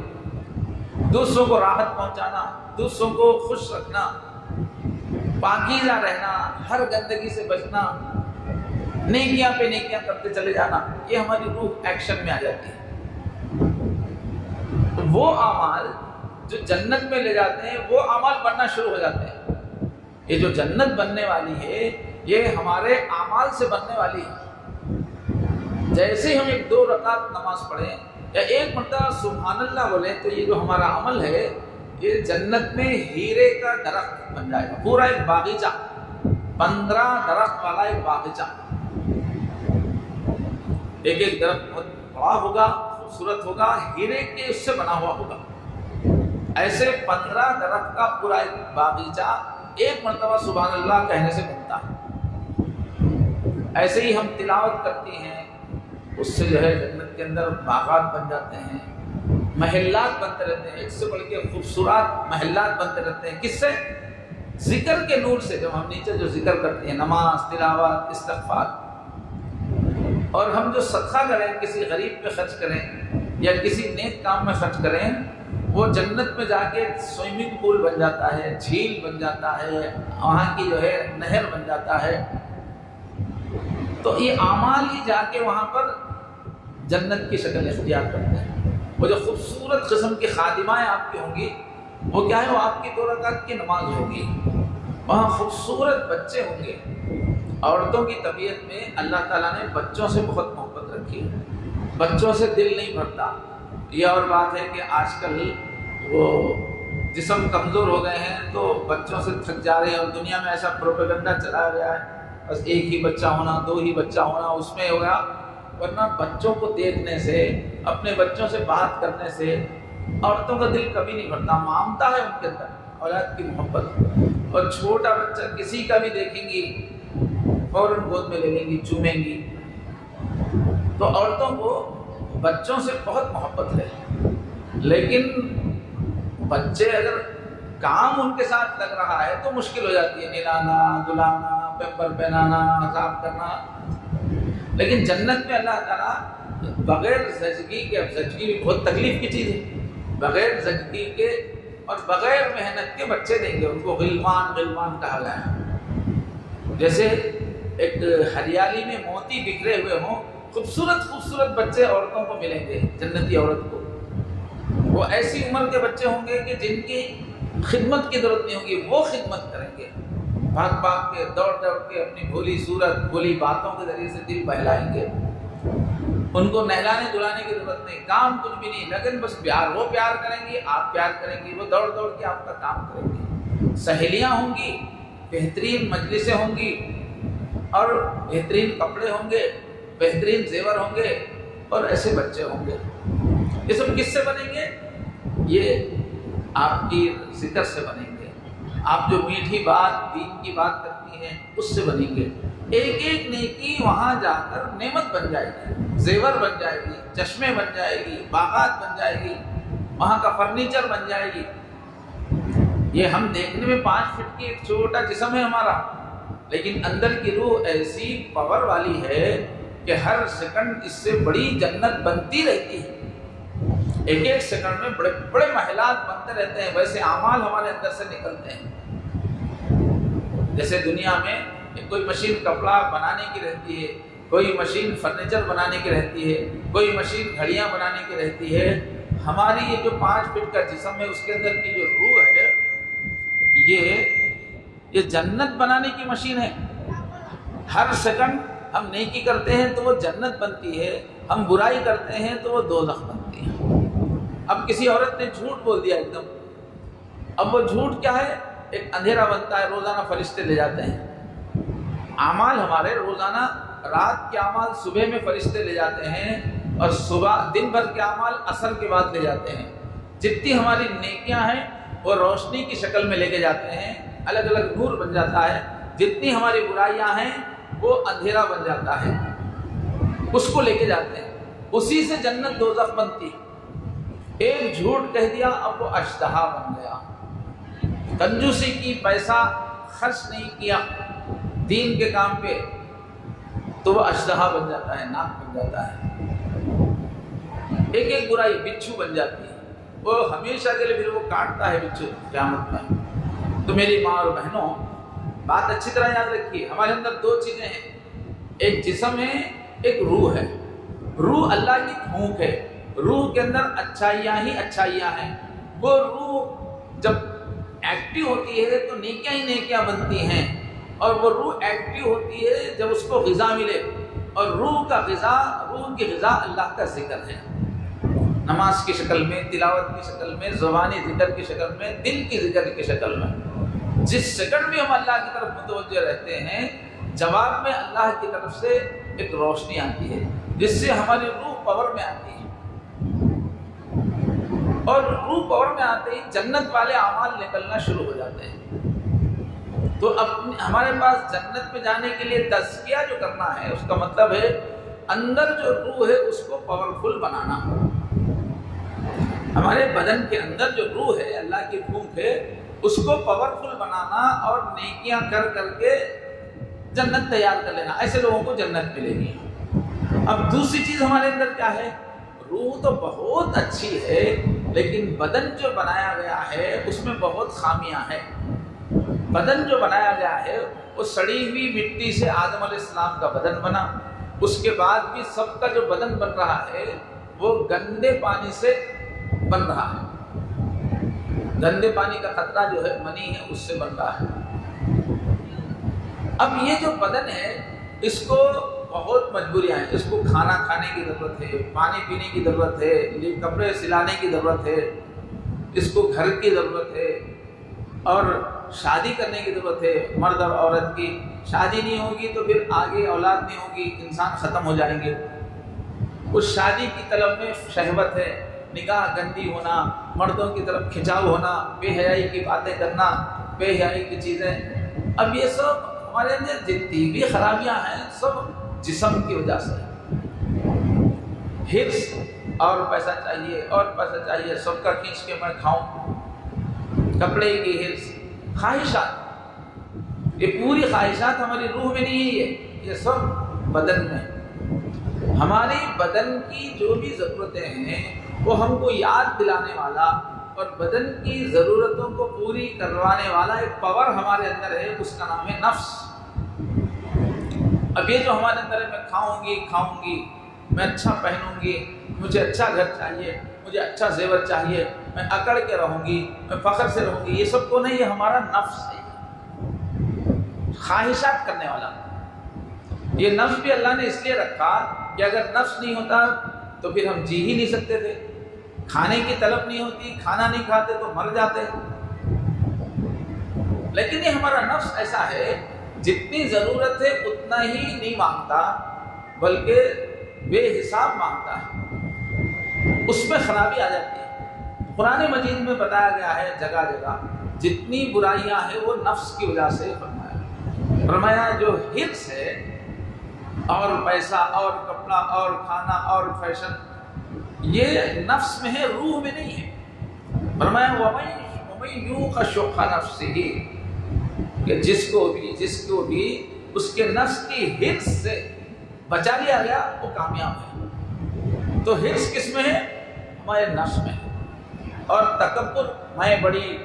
دوسروں کو راحت پہنچانا، دوسروں کو خوش رکھنا، پاکیزہ رہنا، ہر گندگی سے بچنا، نیکیاں پہ نیکیاں کرتے چلے جانا، یہ ہماری روح ایکشن میں آ جاتی ہے. وہ اعمال جو جنت میں لے جاتے ہیں وہ اعمال بننا شروع ہو جاتے ہیں. یہ جو جنت بننے والی ہے یہ ہمارے اعمال سے بننے والی ہے. جیسے ہم 1-2 رکعت نماز پڑھیں یا 1 مرتبہ سبحان اللہ بولیں تو یہ جو ہمارا عمل ہے یہ جنت میں ہیرے کا درخت بن جائے گا. پورا ایک باغیچہ، 15 درخت والا ایک باغیچہ. ایک درخت بہت بڑا ہوگا، خوبصورت ہوگا، ہیرے کے اس سے بنا ہوا ہوگا. ایسے 15 درخت کا پورا ایک باغیچہ ایک مرتبہ سبحان اللہ کہنے سے بنتا ہے۔ ایسے ہی ہم تلاوت کرتے ہیں، اس سے جو ہے جنت کے اندر باغات بن جاتے ہیں، محلات بنتے رہتے ہیں، ایک سے بڑھ کے خوبصورت محلات بنتے رہتے ہیں۔ کس سے؟ ذکر کے نور سے۔ جب ہم نیچے جو ذکر کرتے ہیں، نماز، تلاوت، استغفار، اور ہم جو صدقہ کریں، کسی غریب پہ خرچ کریں یا کسی نیک کام میں خرچ کریں، وہ جنت میں جا کے سوئمنگ پول بن جاتا ہے، جھیل بن جاتا ہے، وہاں کی جو ہے نہر بن جاتا ہے۔ تو یہ اعمال ہی جا کے وہاں پر جنت کی شکل اختیار کرتے ہیں۔ وہ جو خوبصورت قسم کی خادمائیں آپ کی ہوں گی، وہ کیا ہے؟ وہ آپ کی 2 رکعت کی نماز ہوگی۔ وہاں خوبصورت بچے ہوں گے۔ عورتوں کی طبیعت میں اللہ تعالیٰ نے بچوں سے بہت محبت رکھی ہے، بچوں سے دل نہیں بھرتا۔ یہ اور بات ہے کہ آج کل وہ جسم کمزور ہو گئے ہیں تو بچوں سے تھک جا رہے ہیں، اور دنیا میں ایسا پروپیگنڈا چلایا گیا ہے بس ایک ہی بچہ ہونا، 2 ہی بچہ ہونا، اس میں ہوگا۔ ورنہ بچوں کو دیکھنے سے، اپنے بچوں سے بات کرنے سے عورتوں کا دل کبھی نہیں بھرتا۔ مامتا ہے ان کے اندر، اولاد کی محبت۔ اور چھوٹا بچہ کسی کا بھی دیکھیں گی فوراً گود میں لے لیں گی، چومیں گی۔ تو عورتوں کو بچوں سے بہت محبت ہے، لیکن بچے اگر کام ان کے ساتھ لگ رہا ہے تو مشکل ہو جاتی ہے، نہلانا، دلانا، پیمپر پہنانا، صاف کرنا۔ لیکن جنت میں اللہ تعالیٰ بغیر زچگی کے، اب زچگی بھی بہت تکلیف کی چیز ہے، بغیر زچگی کے اور بغیر محنت کے بچے دیں گے۔ ان کو غلمان کہا گیا ہے۔ جیسے ایک ہریالی میں موتی بکھرے ہوئے ہوں، خوبصورت بچے عورتوں کو ملیں گے، جنتی عورت کو۔ وہ ایسی عمر کے بچے ہوں گے کہ جن کی خدمت کی ضرورت نہیں ہوگی، وہ خدمت کریں گے، بھاگ کے، دوڑ کے اپنی بھولی صورت، بھولی باتوں کے ذریعے سے دل بہلائیں گے۔ ان کو نہلانے دلانے کی ضرورت نہیں، کام کچھ بھی نہیں، لیکن بس پیار۔ وہ پیار کریں گی، آپ پیار کریں گی، وہ دوڑ کے آپ کا کام کریں گی۔ سہیلیاں ہوں گی، بہترین مجلسیں ہوں گی، اور بہترین کپڑے ہوں گے، بہترین زیور ہوں گے، اور ایسے بچے ہوں گے۔ یہ سب کس سے بنیں گے؟ یہ آپ کی ذکر سے بنیں گے۔ آپ جو میٹھی بات، دین کی بات کرتی ہیں، اس سے بنیں گے۔ ایک نیکی وہاں جا کر نعمت بن جائے گی، زیور بن جائے گی، چشمے بن جائے گی، باغات بن جائے گی، وہاں کا فرنیچر بن جائے گی۔ یہ ہم دیکھنے میں 5 فٹ کی ایک چھوٹا جسم ہے ہمارا، لیکن اندر کی روح ایسی پاور والی ہے کہ ہر سیکنڈ اس سے بڑی جنت بنتی رہتی ہے۔ ایک سیکنڈ میں بڑے بڑے محلات بنتے رہتے ہیں۔ ویسے اعمال ہمارے اندر سے نکلتے ہیں۔ جیسے دنیا میں کوئی مشین کپڑا بنانے کی رہتی ہے، کوئی مشین فرنیچر بنانے کی رہتی ہے، کوئی مشین گھڑیاں بنانے کی رہتی ہے۔ ہماری یہ جو 5 فٹ کا جسم ہے، اس کے اندر کی جو روح ہے، یہ جنت بنانے کی مشین ہے۔ ہر سیکنڈ ہم نیکی کرتے ہیں تو وہ جنت بنتی ہے، ہم برائی کرتے ہیں تو وہ دوزخ بنتی ہے۔ اب کسی عورت نے جھوٹ بول دیا ایک دم، اب وہ جھوٹ کیا ہے؟ ایک اندھیرا بنتا ہے، روزانہ فرشتے لے جاتے ہیں اعمال ہمارے، روزانہ رات کے اعمال صبح میں فرشتے لے جاتے ہیں، اور صبح دن بھر کے اعمال عصر کے بعد لے جاتے ہیں۔ جتنی ہماری نیکیاں ہیں وہ روشنی کی شکل میں لے کے جاتے ہیں، الگ الگ نور بن جاتا ہے۔ جتنی ہماری برائیاں ہیں وہ اندھیرا بن جاتا ہے، اس کو لے کے جاتے ہیں۔ اسی سے جنت دوزخ بنتی۔ ایک جھوٹ کہہ دیا، اب وہ اشتہا بن گیا۔ کنجوسی کی، پیسہ خرچ نہیں کیا دین کے کام پہ، تو وہ اشتہا بن جاتا ہے، ناک بن جاتا ہے۔ ایک برائی بچھو بن جاتی ہے، وہ ہمیشہ کے لیے پھر وہ کاٹتا ہے بچھو قیامت میں۔ تو میری ماں اور بہنوں، بات اچھی طرح یاد رکھیے، ہمارے اندر 2 چیزیں ہیں، ایک جسم ہے، ایک روح ہے۔ روح اللہ کی پھونک ہے، روح کے اندر اچھائیاں ہی اچھائیاں ہیں۔ وہ روح جب ایکٹیو ہوتی ہے تو نیکیاں ہی نیکیاں بنتی ہیں، اور وہ روح ایکٹیو ہوتی ہے جب اس کو غذا ملے، اور روح کی غذا اللہ کا ذکر ہے، نماز کی شکل میں، تلاوت کی شکل میں، زبانی ذکر کی شکل میں، دل کی ذکر کی شکل میں۔ جس سیکنڈ بھی ہم اللہ کی طرف متوجہ رہتے ہیں، جواب میں اللہ کی طرف سے ایک روشنی آتی ہے، جس سے ہماری روح پاور میں آتی ہے۔ اور روح پاور میں آتے ہی جنت والے اعمال نکلنا شروع ہو جاتے ہیں۔ تو ہمارے پاس جنت میں جانے کے لیے تزکیہ جو کرنا ہے، اس کا مطلب ہے اندر جو روح ہے اس کو پاورفل بنانا۔ ہمارے بدن کے اندر جو روح ہے، اللہ کی پھونک ہے، اس کو پاورفل بنانا اور نیکیاں کر کر کے جنت تیار کر لینا، ایسے لوگوں کو جنت ملے گی۔ اب دوسری چیز ہمارے اندر کیا ہے؟ روح تو بہت اچھی ہے، لیکن بدن جو بنایا گیا ہے اس میں بہت خامیاں ہیں۔ بدن جو بنایا گیا ہے وہ سڑی ہوئی مٹی سے آدم علیہ السلام کا بدن بنا، اس کے بعد بھی سب کا جو بدن بن رہا ہے وہ گندے پانی سے بن رہا ہے۔ گندے پانی کا خطرہ جو ہے منی ہے، اس سے بن رہا ہے۔ اب یہ جو بدن ہے اس کو بہت مجبوریاں ہیں، اس کو کھانا کھانے کی ضرورت ہے، پانی پینے کی ضرورت ہے، کپڑے سلانے کی ضرورت ہے، اس کو گھر کی ضرورت ہے، اور شادی کرنے کی ضرورت ہے۔ مرد اور عورت کی شادی نہیں ہوگی تو پھر آگے اولاد نہیں ہوگی، انسان ختم ہو جائیں گے۔ اس شادی کی طلب میں شہوت ہے، نگاہ گندی ہونا، مردوں کی طرف کھنچاؤ ہونا، بے حیائی کی باتیں کرنا، بے حیائی کی چیزیں۔ اب یہ سب ہمارے اندر جتنی بھی خرابیاں ہیں سب جسم کی وجہ سے۔ حرص، اور پیسہ چاہیے اور پیسہ چاہیے، سب کا کھینچ کے میں کھاؤں، کپڑے کی حرص، خواہشات، یہ پوری خواہشات ہماری روح میں نہیں ہے، یہ سب بدن میں۔ ہماری بدن کی جو بھی ضرورتیں ہیں وہ ہم کو یاد دلانے والا اور بدن کی ضرورتوں کو پوری کروانے والا ایک پاور ہمارے اندر ہے، اس کا نام ہے نفس۔ اب یہ جو ہمارے اندر ہے، میں کھاؤں گی، میں اچھا پہنوں گی، مجھے اچھا گھر چاہیے، مجھے اچھا زیور چاہیے، میں اکڑ کے رہوں گی، میں فخر سے رہوں گی، یہ سب کو نہیں، یہ ہمارا نفس ہے، خواہشات کرنے والا۔ یہ نفس بھی اللہ نے اس لیے رکھا کہ اگر نفس نہیں ہوتا تو پھر ہم جی ہی نہیں سکتے تھے، کھانے کی طلب نہیں ہوتی، کھانا نہیں کھاتے تو مر جاتے۔ لیکن یہ ہمارا نفس ایسا ہے، جتنی ضرورت ہے اتنا ہی نہیں مانگتا، بلکہ بے حساب مانگتا ہے، اس میں خرابی آ جاتی ہے۔ قرآن مجید میں بتایا گیا ہے جگہ جگہ جتنی برائیاں ہیں وہ نفس کی وجہ سے فرمایا جو حرص ہے، اور پیسہ اور کپڑا اور کھانا اور فیشن، یہ نفس میں ہے، روح میں نہیں ہے۔ فرمایا وَمَن یُوقَ شُحَّ نَفْسِهِ، کہ جس کو بھی اس کے نفس کی حرص سے بچا لیا گیا وہ کامیاب ہے۔ تو حرص کس میں ہے؟ ہمارے نفس میں ہے۔ اور تکبر، میں بڑی،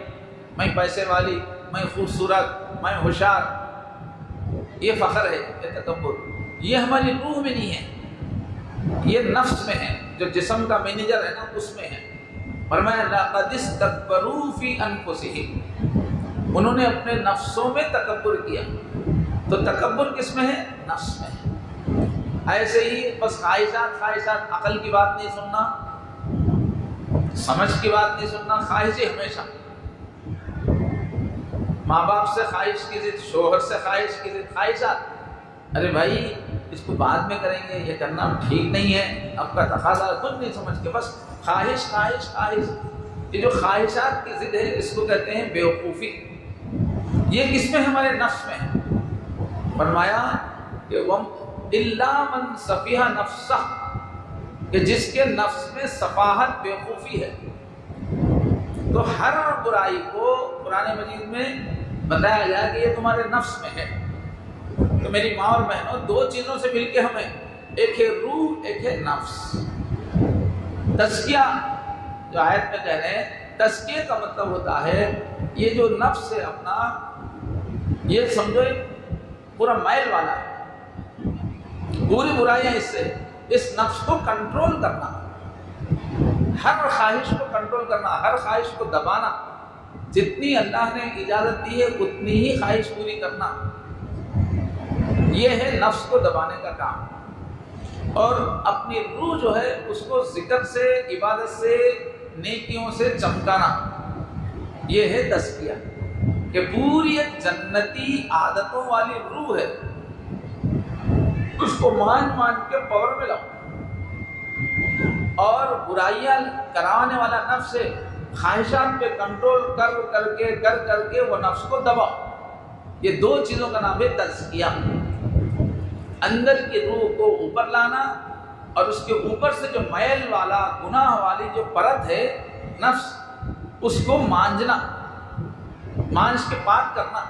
میں پیسے والی، میں خوبصورت، میں ہوشیار، یہ فخر ہے، یہ تکبر، یہ ہماری روح میں نہیں ہے، یہ نفس میں ہے، جو جسم کا مینیجر ہے نا اس میں ہے۔ فرمایا لَقَدِ اسْتَكْبَرُوا فِي أَنفُسِهِمْ، انہوں نے اپنے نفسوں میں تکبر کیا۔ تو تکبر کس میں ہے؟ نفس میں ہے۔ ایسے ہی بس خواہشات، عقل کی بات نہیں سننا، سمجھ کی بات نہیں سننا، خواہشیں ہمیشہ، ماں باپ سے خواہش کی ضد، شوہر سے خواہش کی ضد، خواہشات، ارے بھائی اس کو بعد میں کریں گے، یہ کرنا ٹھیک نہیں ہے، اب کا تقاضا خود نہیں سمجھ کے بس خواہش۔ یہ جو خواہشات کی ضد ہے اس کو کہتے ہیں بیوقوفی۔ یہ کس میں ہے؟ ہمارے نفس میں ہے۔ فرمایا کہ إِلَّا مَنْ سَفِيهَ نَفْسَهُ، کہ جس کے نفس میں سفاہت، بیوقوفی ہے۔ تو ہر برائی کو قرآن مجید میں بتایا گیا کہ یہ تمہارے نفس میں ہے۔ تو میری ماں اور بہنوں، دو چیزوں سے مل کے ہمیں، ایک ہے روح، ایک ہے نفس۔ تزکیہ جو آیت میں کہہ رہے ہیں، تزکیہ کا مطلب ہوتا ہے یہ جو نفس ہے اپنا، یہ سمجھو پورا میل والا ہے، پوری برائیاں اس سے، اس نفس کو کنٹرول کرنا، ہر خواہش کو کنٹرول کرنا، ہر خواہش کو دبانا، جتنی اللہ نے اجازت دی ہے اتنی ہی خواہش پوری کرنا، یہ ہے نفس کو دبانے کا کام۔ اور اپنی روح جو ہے اس کو ذکر سے، عبادت سے، نیکیوں سے چمکانا، یہ ہے تزکیہ، کہ پوری ایک جنتی عادتوں والی روح ہے، اس کو مان کے پاور میں لاؤ، اور برائیاں کرانے والا نفس ہے، خواہشات پہ کنٹرول کر کے وہ نفس کو دباؤ۔ یہ دو چیزوں کا نام ہے تزکیہ، اندر کی روح کو اوپر لانا اور اس کے اوپر سے جو میل والا گناہ والی جو پرت ہے نفس، اس کو مانجنا، مانج کے پاک کرنا۔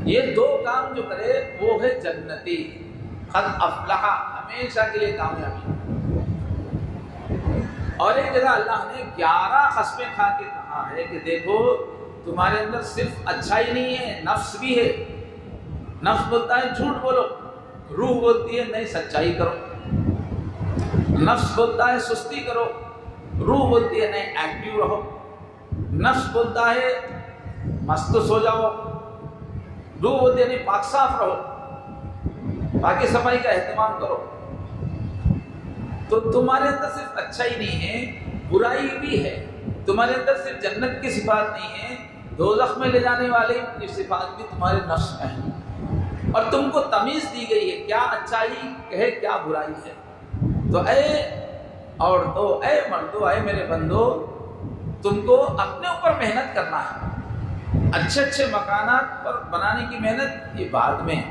یہ دو کام جو کرے وہ ہے جنتی، قد افلح، ہمیشہ کے لیے کامیابی۔ اور ایک جگہ اللہ نے 11 قسمیں کھا کے کہا ہے کہ دیکھو تمہارے اندر صرف اچھا ہی نہیں ہے، نفس بھی ہے۔ نفس بولتا ہے جھوٹ بولو، روح بولتی ہے نہیں سچائی کرو۔ نفس بولتا ہے سستی کرو، روح بولتی ہے نہیں ایکٹیو رہو۔ نفس بولتا ہے مست سو جاؤ، روح بولتی ہے نہیں پاک صاف رہو، باقی صفائی کا اہتمام کرو۔ تو تمہارے اندر صرف اچھا ہی نہیں ہے، برائی بھی ہے۔ تمہارے اندر صرف جنت کی صفات نہیں ہے، دوزخ میں لے جانے والے کی صفات بھی تمہارے نفس میں ہیں۔ اور تم کو تمیز دی گئی ہے کیا اچھائی ہے کیا برائی ہے۔ تو اے عورتوں، اے مردوں، اے میرے بندو، تم کو اپنے اوپر محنت کرنا ہے۔ اچھے اچھے مکانات پر بنانے کی محنت یہ بعد میں،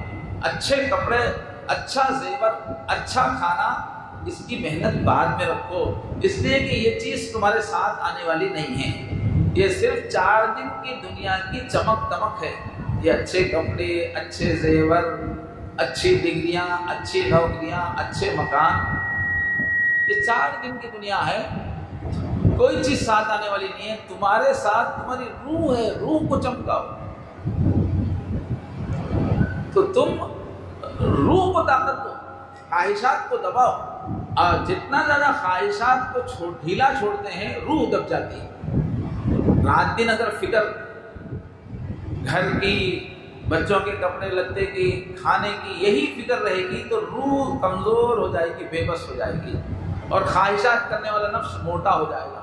اچھے کپڑے، اچھا زیور، اچھا کھانا، اس کی محنت بعد میں رکھو، اس لیے کہ یہ چیز تمہارے ساتھ آنے والی نہیں ہے۔ یہ صرف 4 دن کی دنیا کی چمک دمک ہے۔ یہ اچھے کپڑے، اچھے زیور، اچھی ڈگریاں، اچھی نوکریاں، اچھے مکان، یہ 4 دن کی دنیا ہے، کوئی چیز ساتھ آنے والی نہیں ہے۔ تمہارے ساتھ تمہاری روح ہے، روح کو چمکاؤ۔ تو تم روح کو طاقت دو، خواہشات کو دباؤ، اور جتنا زیادہ خواہشات کو ڈھیلا چھوڑتے ہیں روح دب جاتی ہے۔ رات دن اگر فکر گھر کی، بچوں کے کپڑے لتے کی، کھانے کی یہی فکر رہے گی تو روح کمزور ہو جائے گی، بے بس ہو جائے گی، اور خواہشات کرنے والا نفس موٹا ہو جائے گا،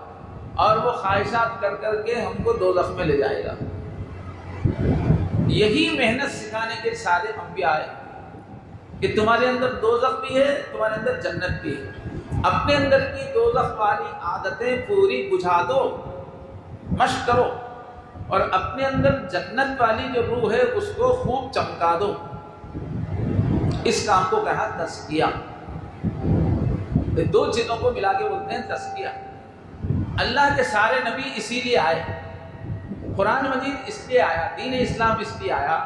اور وہ خواہشات کر کے ہم کو دوزخ میں لے جائے گا۔ یہی محنت سکھانے کے سارے انبیاء آئے کہ تمہارے اندر دوزخ بھی ہے، تمہارے اندر جنت بھی ہے۔ اپنے اندر کی دوزخ والی عادتیں پوری بجھا دو، مشق کرو، اور اپنے اندر جنت والی جو روح ہے اس کو خوب چمکا دو۔ اس کام کو کہا تزکیہ۔ دو چیزوں کو ملا کے بولتے ہیں تزکیہ۔ اللہ کے سارے نبی اسی لیے آئے، قرآن مجید اس لیے آیا، دین اسلام اس لیے آیا،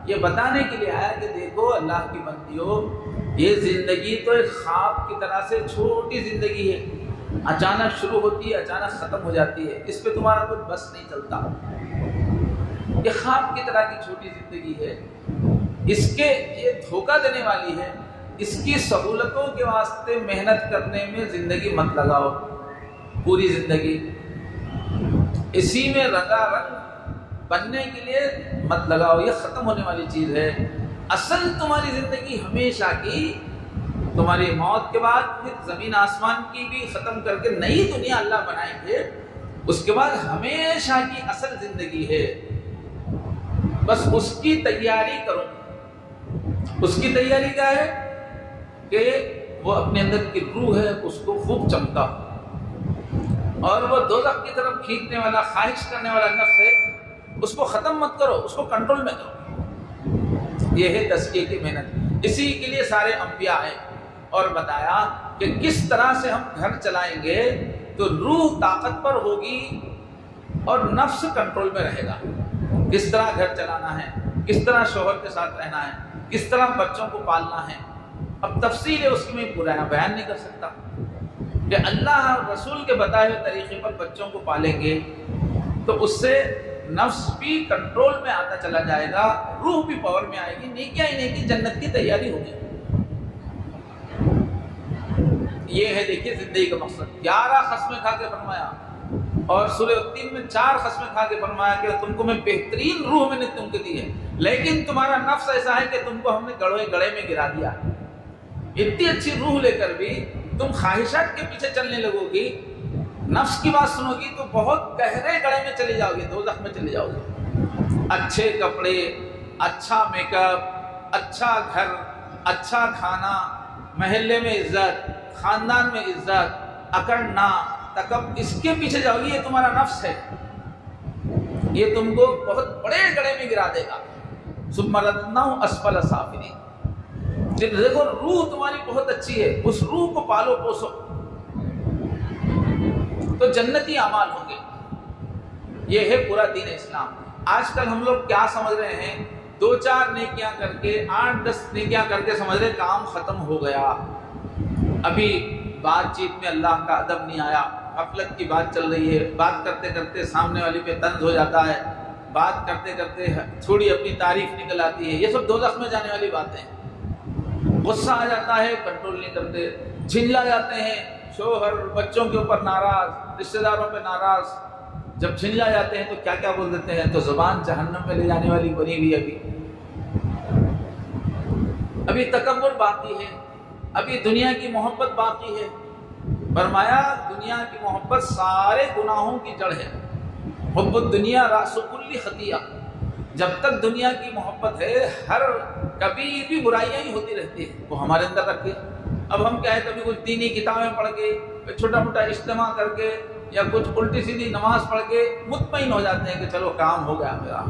یہ بتانے کے لیے آیا کہ دیکھو اللہ کی بندیوں، یہ زندگی تو ایک خواب کی طرح سے چھوٹی زندگی ہے، اچانک شروع ہوتی ہے، اچانک ختم ہو جاتی ہے، اس پہ تمہارا کچھ بس نہیں چلتا۔ یہ خواب کی طرح کی چھوٹی زندگی ہے، اس کے یہ دھوکہ دینے والی ہے، اس کی سہولتوں کے واسطے محنت کرنے میں زندگی مت لگاؤ، پوری زندگی اسی میں رنگا رنگ بننے کے لیے مت لگاؤ، یہ ختم ہونے والی چیز ہے۔ اصل تمہاری زندگی ہمیشہ کی، تمہاری موت کے بعد پھر زمین آسمان کی بھی ختم کر کے نئی دنیا اللہ بنائیں گے، اس کے بعد ہمیشہ کی اصل زندگی ہے، بس اس کی تیاری کرو۔ اس کی تیاری کیا ہے کہ وہ اپنے اندر کی روح ہے اس کو خوب چمکا، اور وہ دوزخ کی طرف کھینچنے والا، خواہش کرنے والا نفس ہے اس کو ختم مت کرو، اس کو کنٹرول میں کرو۔ یہ ہے تزکیے کی محنت۔ اسی کے لیے سارے انبیاء آئے اور بتایا کہ کس طرح سے ہم گھر چلائیں گے تو روح طاقتور ہوگی اور نفس کنٹرول میں رہے گا۔ کس طرح گھر چلانا ہے، کس طرح شوہر کے ساتھ رہنا ہے، کس طرح بچوں کو پالنا ہے۔ اب تفصیل ہے اس کی میں بیان نہیں کر سکتا کہ اللہ اور رسول کے بتائے ہوئے طریقے پر بچوں کو پالیں گے تو اس سے نفس بھی کنٹرول میں آتا چلا جائے گا، روح بھی پاور میں آئے گی، نیکیاں ہی نیکی، جنت کی تیاری ہوگی۔ یہ ہے دیکھیے زندگی کا مقصد۔ 11 قسمیں کھا کے فرمایا، اور سورہ التین میں 4 قسمیں کھا کے فرمایا کہ تم کو میں بہترین روح میں نے تم کو دی ہے، لیکن تمہارا نفس ایسا ہے کہ تم کو ہم نے گڑھے میں گرا دیا۔ اتنی اچھی روح لے کر بھی تم خواہشات کے پیچھے چلنے لگو گی، نفس کی بات سنو گی تو بہت گہرے گڑھے میں چلے جاؤ گے، دوزخ میں چلے جاؤ گے۔ اچھے کپڑے، اچھا میک اپ، اچھا گھر، اچھا کھانا، محلے میں عزت، خاندان میں عزت، اکڑنا، تکبر، اس کے پیچھے جاؤ گی، یہ تمہارا نفس ہے، یہ تم کو بہت بڑے گڑھے میں گرا دے گا۔ ثم رددناہ اسفل سافلین، دیکھو روح تمہاری بہت اچھی ہے، اس روح کو پالو پوسو تو جنتی اعمال ہوں گے۔ یہ ہے پورا دین اسلام۔ آج کل ہم لوگ کیا سمجھ رہے ہیں، 2-4 نیکیاں کر کے 8-10 نیکیاں کر کے سمجھ رہے کام ختم ہو گیا۔ ابھی بات چیت میں اللہ کا ادب نہیں آیا، غفلت کی بات چل رہی ہے، بات کرتے کرتے سامنے والی پہ طنز ہو جاتا ہے، بات کرتے کرتے تھوڑی اپنی تعریف نکل آتی ہے، یہ سب دوزخ میں جانے والی باتیں ہیں۔ غصہ آ جاتا ہے، کنٹرول نہیں کرتے، جھنجلا جاتے ہیں، شوہر بچوں کے اوپر ناراض، رشتہ داروں پہ ناراض، جب جھنجلا جاتے ہیں تو کیا کیا بول دیتے ہیں، تو زبان جہنم میں لے جانے والی بنی ہوئی۔ ابھی تکبر باقی ہے، ابھی دنیا کی محبت باقی ہے۔ فرمایا دنیا کی محبت سارے گناہوں کی جڑ ہے، حب الدنیا راس کل خطیہ۔ جب تک دنیا کی محبت ہے، ہر کبھی بھی برائیاں ہی ہوتی رہتی ہیں، وہ ہمارے اندر رکھے۔ اب ہم کیا ہے، کبھی کچھ دینی کتابیں پڑھ کے، چھوٹا موٹا اجتماع کر کے، یا کچھ الٹی سیدھی نماز پڑھ کے مطمئن ہو جاتے ہیں کہ چلو کام ہو گیا میرا۔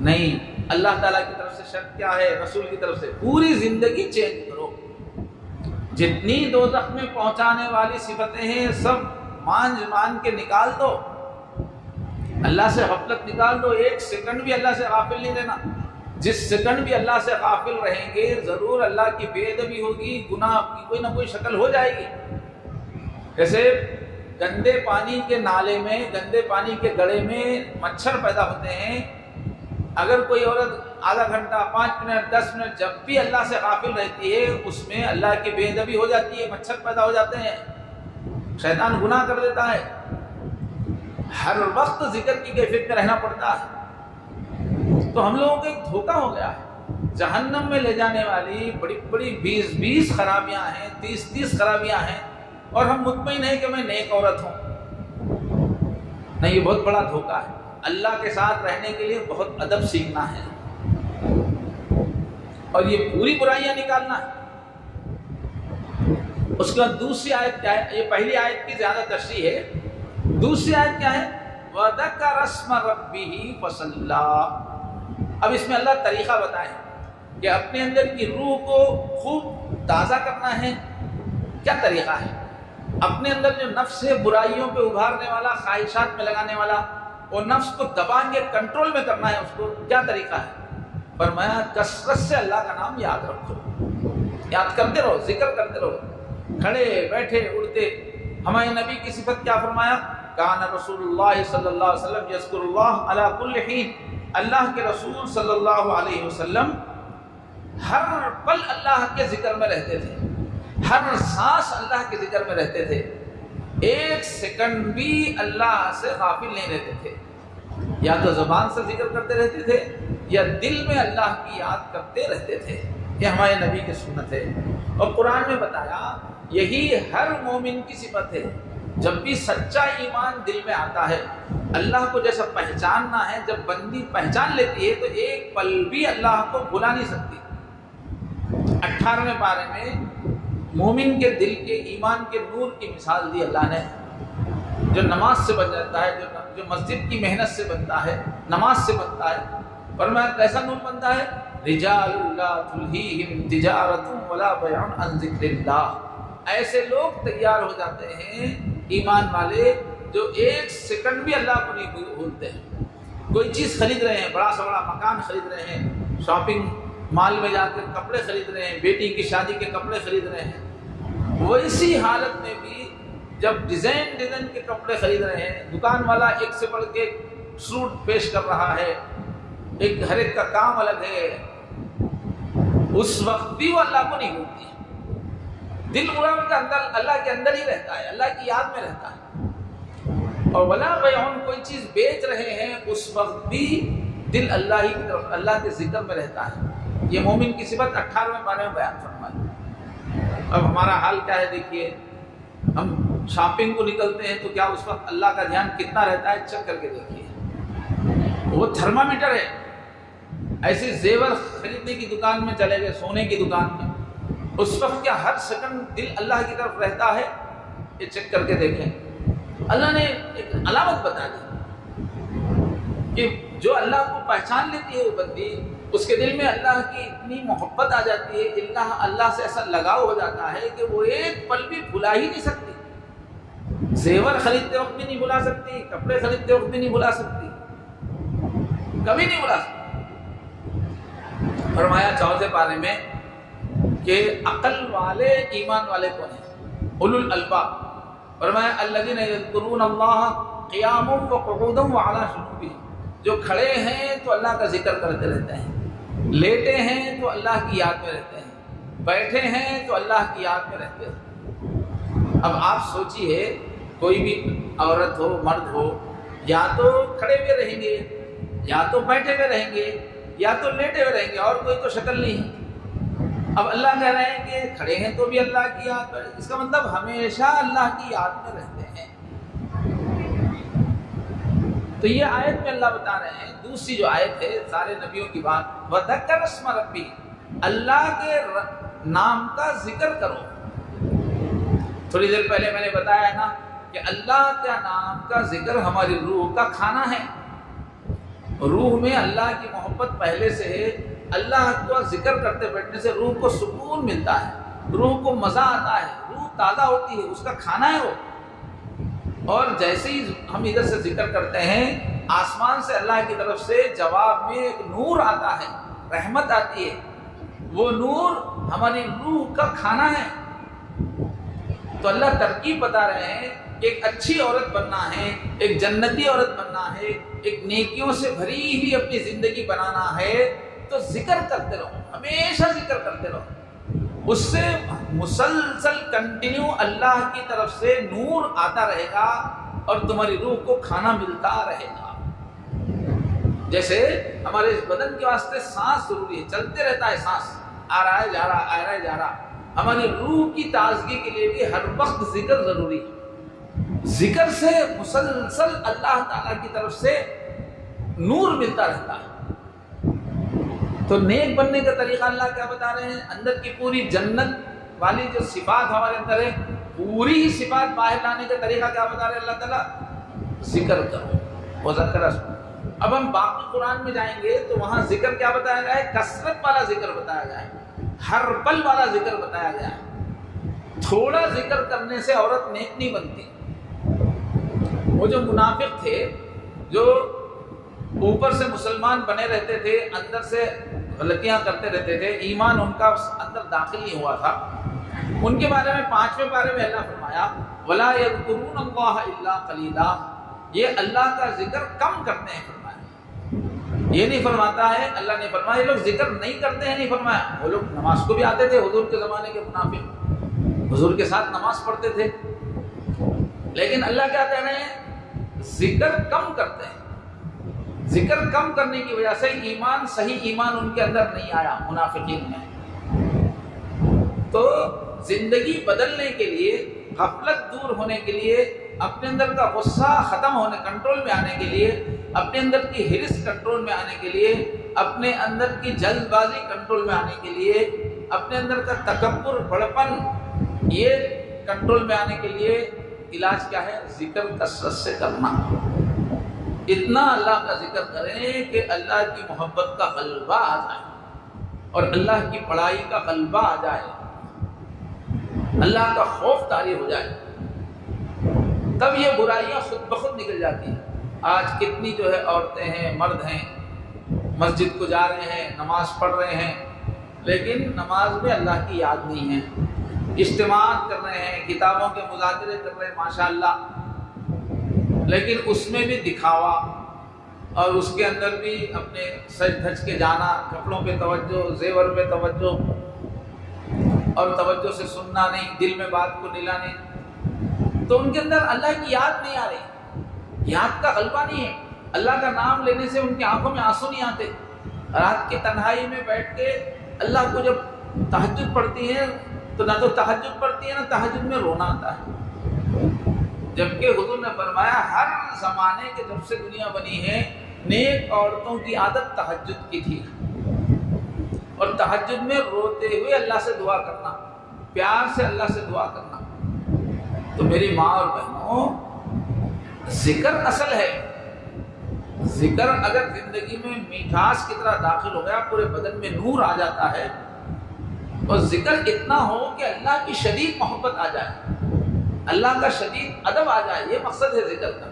نہیں، اللہ تعالیٰ کی طرف سے شرط کیا ہے، رسول کی طرف سے پوری زندگی چینج کرو۔ جتنی دوزخ میں پہنچانے والی صفتیں ہیں سب مان کے نکال دو، اللہ سے غفلت نکال دو، 1 سیکنڈ بھی اللہ سے غافل نہیں رہنا۔ جس سیکنڈ بھی اللہ سے غافل رہیں گے ضرور اللہ کی بے ادبی ہوگی، گناہ کی کوئی نہ کوئی شکل ہو جائے گی۔ جیسے گندے پانی کے نالے میں، گندے پانی کے گڑھے میں مچھر پیدا ہوتے ہیں، اگر کوئی عورت آدھا گھنٹہ، 5 منٹ، 10 منٹ جب بھی اللہ سے غافل رہتی ہے، اس میں اللہ کی بے ادبی ہو جاتی ہے، مچھر پیدا ہو جاتے ہیں، شیطان گناہ کر دیتا ہے۔ ہر وقت ذکر کی کیفیت میں رہنا پڑتا ہے، تو ہم لوگوں کو ایک دھوکہ ہو گیا ہے۔ جہنم میں لے جانے والی بڑی بڑی 20 خرابیاں ہیں، 30 خرابیاں ہیں، اور ہم مطمئن ہیں کہ میں نیک عورت ہوں۔ نہیں، یہ بہت بڑا دھوکہ ہے۔ اللہ کے ساتھ رہنے کے لیے بہت ادب سیکھنا ہے، اور یہ پوری برائیاں نکالنا ہے۔ اس کے بعد دوسری آیت کیا ہے، یہ پہلی آیت کی زیادہ تشریح ہے، دوسری آیت کیا ہے، وَذَكَرَ اسْمَ رَبِّهِ فَصَلَّى۔ اب اس میں اللہ طریقہ بتائے کہ اپنے اندر کی روح کو خوب تازہ کرنا ہے۔ کیا طریقہ ہے؟ اپنے اندر جو نفس ہے برائیوں پہ ابھارنے والا، خواہشات میں لگانے والا، اور نفس کو دبا کے کنٹرول میں کرنا ہے، اس کو کیا طریقہ ہے؟ فرمایا کثرت سے اللہ کا نام یاد رکھو، یاد کرتے رہو، ذکر کرتے رہو، کھڑے بیٹھے اڑتے۔ ہمارے نبی کی صفت کیا فرمایا، کان رسول اللہ صلی اللہ علیہ وسلم یذکر اللہ علی کل حین۔ اللہ کے رسول صلی اللہ علیہ وسلم ہر پل اللہ کے ذکر میں رہتے تھے، ہر سانس اللہ کے ذکر میں رہتے تھے، 1 سیکنڈ بھی اللہ سے غافل نہیں رہتے تھے۔ یا تو زبان سے ذکر کرتے رہتے تھے، یا دل میں اللہ کی یاد کرتے رہتے تھے۔ یہ ہمارے نبی کی سنت ہے، اور قرآن میں بتایا یہی ہر مومن کی صفت ہے۔ جب بھی سچا ایمان دل میں آتا ہے، اللہ کو جیسا پہچاننا ہے، جب بندی پہچان لیتی ہے تو 1 پل بھی اللہ کو بھلا نہیں سکتی۔ 18ویں پارے میں مومن کے دل کے ایمان کے نور کی مثال دی اللہ نے، جو نماز سے بن جاتا ہے، جو مسجد کی محنت سے بنتا ہے، نماز سے بنتا ہے۔ فرمایا کیسا نور بنتا ہے، رجال لا تلہیہم تجارت ولا بیع عن ذکر اللہ۔ ایسے لوگ تیار ہو جاتے ہیں ایمان والے جو 1 سیکنڈ بھی اللہ کو نہیں بھولتے ہیں۔ کوئی چیز خرید رہے ہیں، بڑا سا بڑا مکان خرید رہے ہیں، شاپنگ مال میں جا کے کپڑے خرید رہے ہیں، بیٹی کی شادی کے کپڑے خرید رہے ہیں، ویسی حالت میں بھی جب ڈیزائن کے کپڑے خرید رہے ہیں، دکان والا ایک سے بڑھ کے سوٹ پیش کر رہا ہے، ہر ایک کا کام الگ ہے، اس وقت بھی وہ اللہ کو نہیں بھولتی ہے۔ دل پورا ان کا اندر اللہ کے اندر ہی رہتا ہے، اللہ کی یاد میں رہتا ہے۔ اور ولا بیعون، کوئی چیز بیچ رہے ہیں، اس وقت بھی دل اللہ ہی کی طرف، اللہ کے ذکر میں رہتا ہے۔ یہ مومن کی صفت 18ویں پارے میں بیان فرمائی۔ اب ہمارا حال کیا ہے دیکھیے، ہم شاپنگ کو نکلتے ہیں تو کیا اس وقت اللہ کا دھیان کتنا رہتا ہے، چیک کر کے دیکھیے۔ وہ تھرمامیٹر ہے۔ ایسے زیور خریدنے کی دکان میں چلے گئے، سونے کی دکان میں، اس وقت کیا ہر سیکنڈ دل اللہ کی طرف رہتا ہے؟ یہ چیک کر کے دیکھیں. اللہ نے ایک علامت بتا دی کہ جو اللہ کو پہچان لیتی ہے وہ بندی، اس کے دل میں اللہ کی اتنی محبت آ جاتی ہے، اللہ سے ایسا لگاؤ ہو جاتا ہے کہ وہ ایک پل بھی بھلا ہی نہیں سکتی. زیور خریدتے وقت بھی نہیں بھلا سکتی، کپڑے خریدتے وقت بھی نہیں بھلا سکتی، کبھی نہیں بھلا سکتی. فرمایا چوتھے پارے میں کہ عقل والے ایمان والے کون ہیں؟ اولو الالباب. فرمایا الذین یذکرون اللہ قیاما وقعودا وعلی جنوبہم، جو کھڑے ہیں تو اللہ کا ذکر کرتے رہتے ہیں، لیٹے ہیں تو اللہ کی یاد میں رہتے ہیں، بیٹھے ہیں تو اللہ کی یاد میں رہتے ہیں. اب آپ سوچئے کوئی بھی عورت ہو مرد ہو، یا تو کھڑے ہوئے رہیں گے، یا تو بیٹھے ہوئے رہیں گے، یا تو لیٹے ہوئے رہیں گے، اور کوئی تو شکل نہیں ہے. اب اللہ کہہ رہے ہیں کہ کھڑے ہیں تو بھی اللہ کی یاد میں، اس کا مطلب ہمیشہ اللہ کی یاد میں رہتے ہیں. تو یہ آیت میں اللہ بتا رہے ہیں. دوسری جو آیت ہے سارے نبیوں کی بات، وَذَكَّرَ اسْمَ رَبِّهِ، اللہ کے نام کا ذکر کرو. تھوڑی دیر پہلے میں نے بتایا نا کہ اللہ کا نام کا ذکر ہماری روح کا کھانا ہے. روح میں اللہ کی محبت پہلے سے ہے. اللہ کا ذکر کرتے بیٹھنے سے روح کو سکون ملتا ہے، روح کو مزہ آتا ہے، روح تازہ ہوتی ہے، اس کا کھانا ہے وہ. اور جیسے ہی ہم ادھر سے ذکر کرتے ہیں، آسمان سے اللہ کی طرف سے جواب میں ایک نور آتا ہے، رحمت آتی ہے. وہ نور ہماری روح کا کھانا ہے. تو اللہ ترکیب بتا رہے ہیں کہ ایک اچھی عورت بننا ہے، ایک جنتی عورت بننا ہے، ایک نیکیوں سے بھری ہوئی اپنی زندگی بنانا ہے، تو ذکر کرتے رہو، ہمیشہ ذکر کرتے رہو. اس سے مسلسل کنٹینیو اللہ کی طرف سے نور آتا رہے گا اور تمہاری روح کو کھانا ملتا رہے گا. جیسے ہمارے اس بدن کے واسطے سانس ضروری ہے، چلتے رہتا ہے، سانس آ رہا ہے جا رہا، آ رہا ہے جا رہا. ہماری روح کی تازگی کے لیے بھی ہر وقت ذکر ضروری ہے. ذکر سے مسلسل اللہ تعالیٰ کی طرف سے نور ملتا رہتا ہے. تو نیک بننے کا طریقہ اللہ کیا بتا رہے ہیں؟ اندر کی پوری جنت والی جو صفات ہمارے اندر ہے، پوری ہی صفات باہر لانے کا طریقہ کیا بتا رہے ہیں اللہ تعالیٰ؟ ذکر کرو، وذکر. اب ہم باقی قرآن میں جائیں گے تو وہاں ذکر کیا بتایا گیا ہے؟ کثرت والا ذکر بتایا گیا ہے، ہر پل والا ذکر بتایا گیا ہے. تھوڑا ذکر کرنے سے عورت نیک نہیں بنتی. وہ جو منافق تھے، جو اوپر سے مسلمان بنے رہتے تھے، اندر سے غلطیاں کرتے رہتے تھے، ایمان ان کا اندر داخل نہیں ہوا تھا، ان کے بارے میں 5ویں پارے میں اللہ فرمایا وَلَا يَذْكُرُونَ اللَّهَ إِلَّا قَلِيلًا، یہ اللہ کا ذکر کم کرتے ہیں. فرمایا یہ نہیں فرماتا ہے، اللہ نے فرمایا یہ لوگ ذکر نہیں کرتے ہیں، نہیں فرمایا. وہ لوگ نماز کو بھی آتے تھے، حضور کے زمانے کے منافق حضور کے ساتھ نماز پڑھتے تھے، لیکن اللہ کیا کہہ رہے ہیں؟ ذکر کم کرتے ہیں. ذکر کم کرنے کی وجہ سے ایمان، صحیح ایمان ان کے اندر نہیں آیا منافقین میں. تو زندگی بدلنے کے لیے، غفلت دور ہونے کے لیے، اپنے اندر کا غصہ ختم ہونے، کنٹرول میں آنے کے لیے، اپنے اندر کی ہرس کنٹرول میں آنے کے لیے، اپنے اندر کی جلد بازی کنٹرول میں آنے کے لیے، اپنے اندر کا تکبر، بڑپن، یہ کنٹرول میں آنے کے لیے علاج کیا ہے؟ ذکر کثرت سے کرنا. اتنا اللہ کا ذکر کریں کہ اللہ کی محبت کا غلبہ آ جائے اور اللہ کی بڑائی کا غلبہ آ جائے، اللہ کا خوف طاری ہو جائے، تب یہ برائیاں خود بخود نکل جاتی ہیں. آج کتنی جو ہے عورتیں ہیں، مرد ہیں، مسجد کو جا رہے ہیں، نماز پڑھ رہے ہیں، لیکن نماز میں اللہ کی یاد نہیں ہے. اجتماعات کر رہے ہیں، کتابوں کے مذاکرے کر رہے ہیں ماشاءاللہ، لیکن اس میں بھی دکھاوا، اور اس کے اندر بھی اپنے سج دھج کے جانا، کپڑوں پہ توجہ، زیور پہ توجہ، اور توجہ سے سننا نہیں، دل میں بات کو نہیں لانے. تو ان کے اندر اللہ کی یاد نہیں آ رہی، یاد کا غلبہ نہیں ہے. اللہ کا نام لینے سے ان کی آنکھوں میں آنسو نہیں آتے. رات کی تنہائی میں بیٹھ کے اللہ کو جب تہجد پڑھتی ہیں تو نہ تو تہجد پڑھتی ہے، نہ تہجد میں رونا آتا ہے. جبکہ حضور نے فرمایا ہر زمانے کے جب سے دنیا بنی ہے، نیک عورتوں کی عادت تہجد کی تھی، اور تہجد میں روتے ہوئے اللہ سے دعا کرنا. پیار سے اللہ سے دعا کرنا۔ تو میری ماں اور بہنوں، ذکر اصل ہے۔ ذکر اگر زندگی میں میٹھاس کی طرح داخل ہو گیا، پورے بدن میں نور آ جاتا ہے، اور ذکر اتنا ہو کہ اللہ کی شدید محبت آ جائے، اللہ کا شدید ادب آ جائے، یہ مقصد ہے ذکر کا،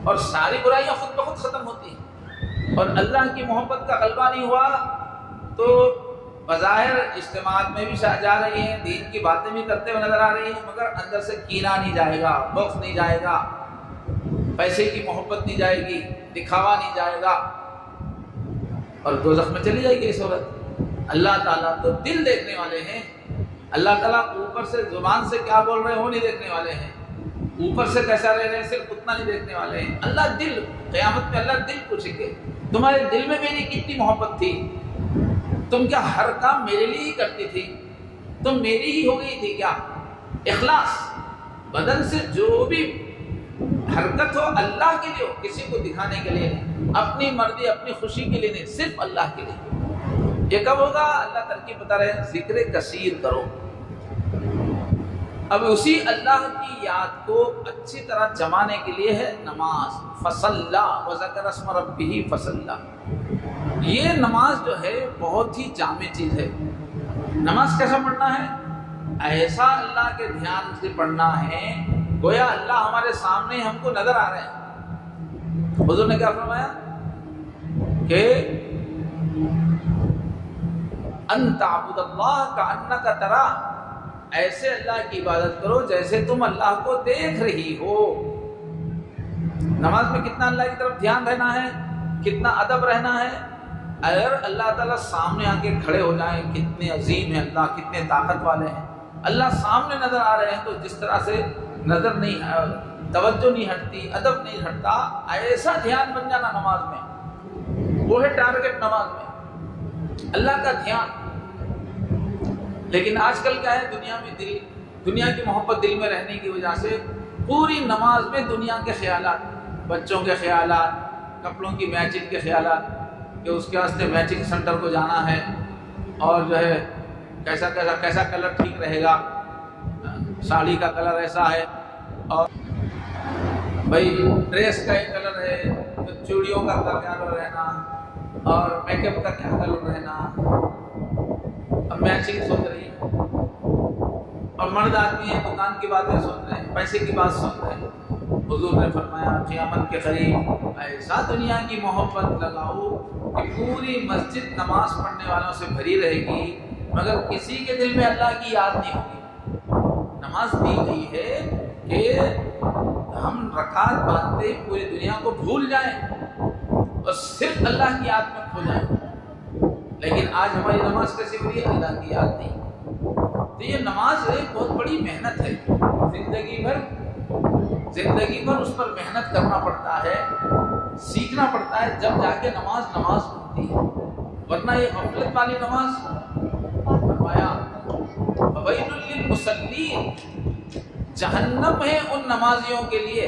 اور ساری برائیاں خود بخود ختم ہوتی ہیں۔ اور اللہ کی محبت کا غلبہ نہیں ہوا تو بظاہر اجتماعات میں بھی جا رہی ہیں، دین کی باتیں بھی کرتے ہوئے نظر آ رہی ہیں، مگر اندر سے کینہ نہیں جائے گا، بغض نہیں جائے گا، پیسے کی محبت نہیں جائے گی، دکھاوا نہیں جائے گا، اور دوزخ میں چلی جائے گی اس عورت۔ اللہ تعالیٰ تو دل دیکھنے والے ہیں، اللہ تعالیٰ اوپر سے زبان سے کیا بول رہے ہیں وہ نہیں دیکھنے والے ہیں، اوپر سے کیسا رہ رہے ہیں صرف اتنا نہیں دیکھنے والے ہیں۔ اللہ دل، قیامت میں اللہ دل پوچھیں گے تمہارے دل میں میری کتنی محبت تھی، تم کیا ہر کام میرے لیے ہی کرتی تھی، تم میری ہی ہو گئی تھی کیا؟ اخلاص، بدن سے جو بھی حرکت ہو اللہ کے لیے ہو، کسی کو دکھانے کے لیے نہیں، اپنی مرضی اپنی خوشی کے لیے نہیں، صرف اللہ کے لیے۔ یہ کب ہوگا؟ اللہ ترکیب بتا رہے ہیں، ذکر کثیر کرو۔ اب اسی اللہ کی یاد کو اچھی طرح جمانے کے لیے ہے نماز۔ فصلی وذکر اسم ربہ فصلی، یہ نماز جو ہے بہت ہی جامع چیز ہے۔ نماز کیسا پڑھنا ہے؟ ایسا اللہ کے دھیان سے پڑھنا ہے گویا اللہ ہمارے سامنے ہم کو نظر آ رہے ہیں۔ حضور نے کیا فرمایا کہ ان تعبد اللہ کأنک تراہ، ایسے اللہ کی عبادت کرو جیسے تم اللہ کو دیکھ رہی ہو۔ نماز میں کتنا اللہ کی طرف دھیان رہنا ہے، کتنا ادب رہنا ہے۔ اگر اللہ تعالیٰ سامنے آ کے کھڑے ہو جائیں، کتنے عظیم ہیں اللہ، کتنے طاقت والے ہیں، اللہ سامنے نظر آ رہے ہیں، تو جس طرح سے نظر نہیں، توجہ نہیں ہٹتی، ادب نہیں ہٹتا، ایسا دھیان بن جانا نماز میں، وہ ہے ٹارگٹ نماز میں، اللہ کا دھیان۔ لیکن آج کل کیا ہے، دنیا کی محبت دل میں رہنے کی وجہ سے پوری نماز میں دنیا کے خیالات، بچوں کے خیالات، کپڑوں کی میچنگ کے خیالات، کہ اس کے واسطے میچنگ سینٹر کو جانا ہے، اور جو ہے کیسا کلر ٹھیک رہے گا، ساڑی کا کلر ایسا ہے، اور بھائی ڈریس کا ایک کلر ہے تو چوڑیوں کا کیا کلر رہنا، اور میک اپ کا کیا کلر رہنا، اب میچنگ سوچ رہی ہے، اور مرد آدمی ہیں دکان کی باتیں سن رہے ہیں، پیسے کی بات سن رہے ہیں۔ حضور نے فرمایا قیامت کے قریب ایسا دنیا کی محبت لگاؤ کہ پوری مسجد نماز پڑھنے والوں سے بھری رہے گی، مگر کسی کے دل میں اللہ کی یاد نہیں ہوگی۔ نماز دی گئی ہے کہ ہم رکعت باندھتے پوری دنیا کو بھول جائیں اور صرف اللہ کی یاد میں کھو جائیں، لیکن آج ہماری نماز کیسی ہو رہی ہے؟ اللہ کی یاد نہیں۔ تو یہ نماز ایک بہت بڑی محنت ہے، زندگی بھر اس پر محنت کرنا پڑتا ہے، سیکھنا پڑتا ہے، جب جا کے نماز بنتی ہے، ورنہ یہ غفلت والی نماز، فرمایا وَوَيْلٌ لِّلْمُصَلِّينَ، جہنم ہے ان نمازیوں کے لیے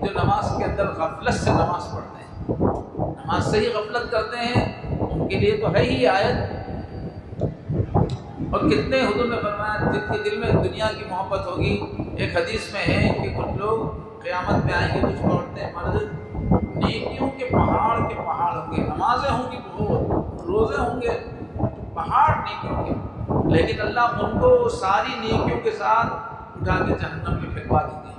جو نماز کے اندر غفلت سے نماز پڑھتے ہیں، نماز سے ہی غفلت کرتے ہیں، ان کے لیے تو ہے ہی آیت۔ اور کتنے حضور نے فرمایا جن کے دل میں دنیا کی محبت ہوگی، ایک حدیث میں ہے کہ کچھ لوگ قیامت میں آئیں گے، کچھ عورتیں مرد، نیکیوں کے پہاڑ ہوں گے، نمازیں ہوں گی بہت، روزے ہوں گے پہاڑ نیکیوں کے، لیکن اللہ ان کو ساری نیکیوں کے ساتھ اٹھا کے جہنم میں پھینکوا دیں گے۔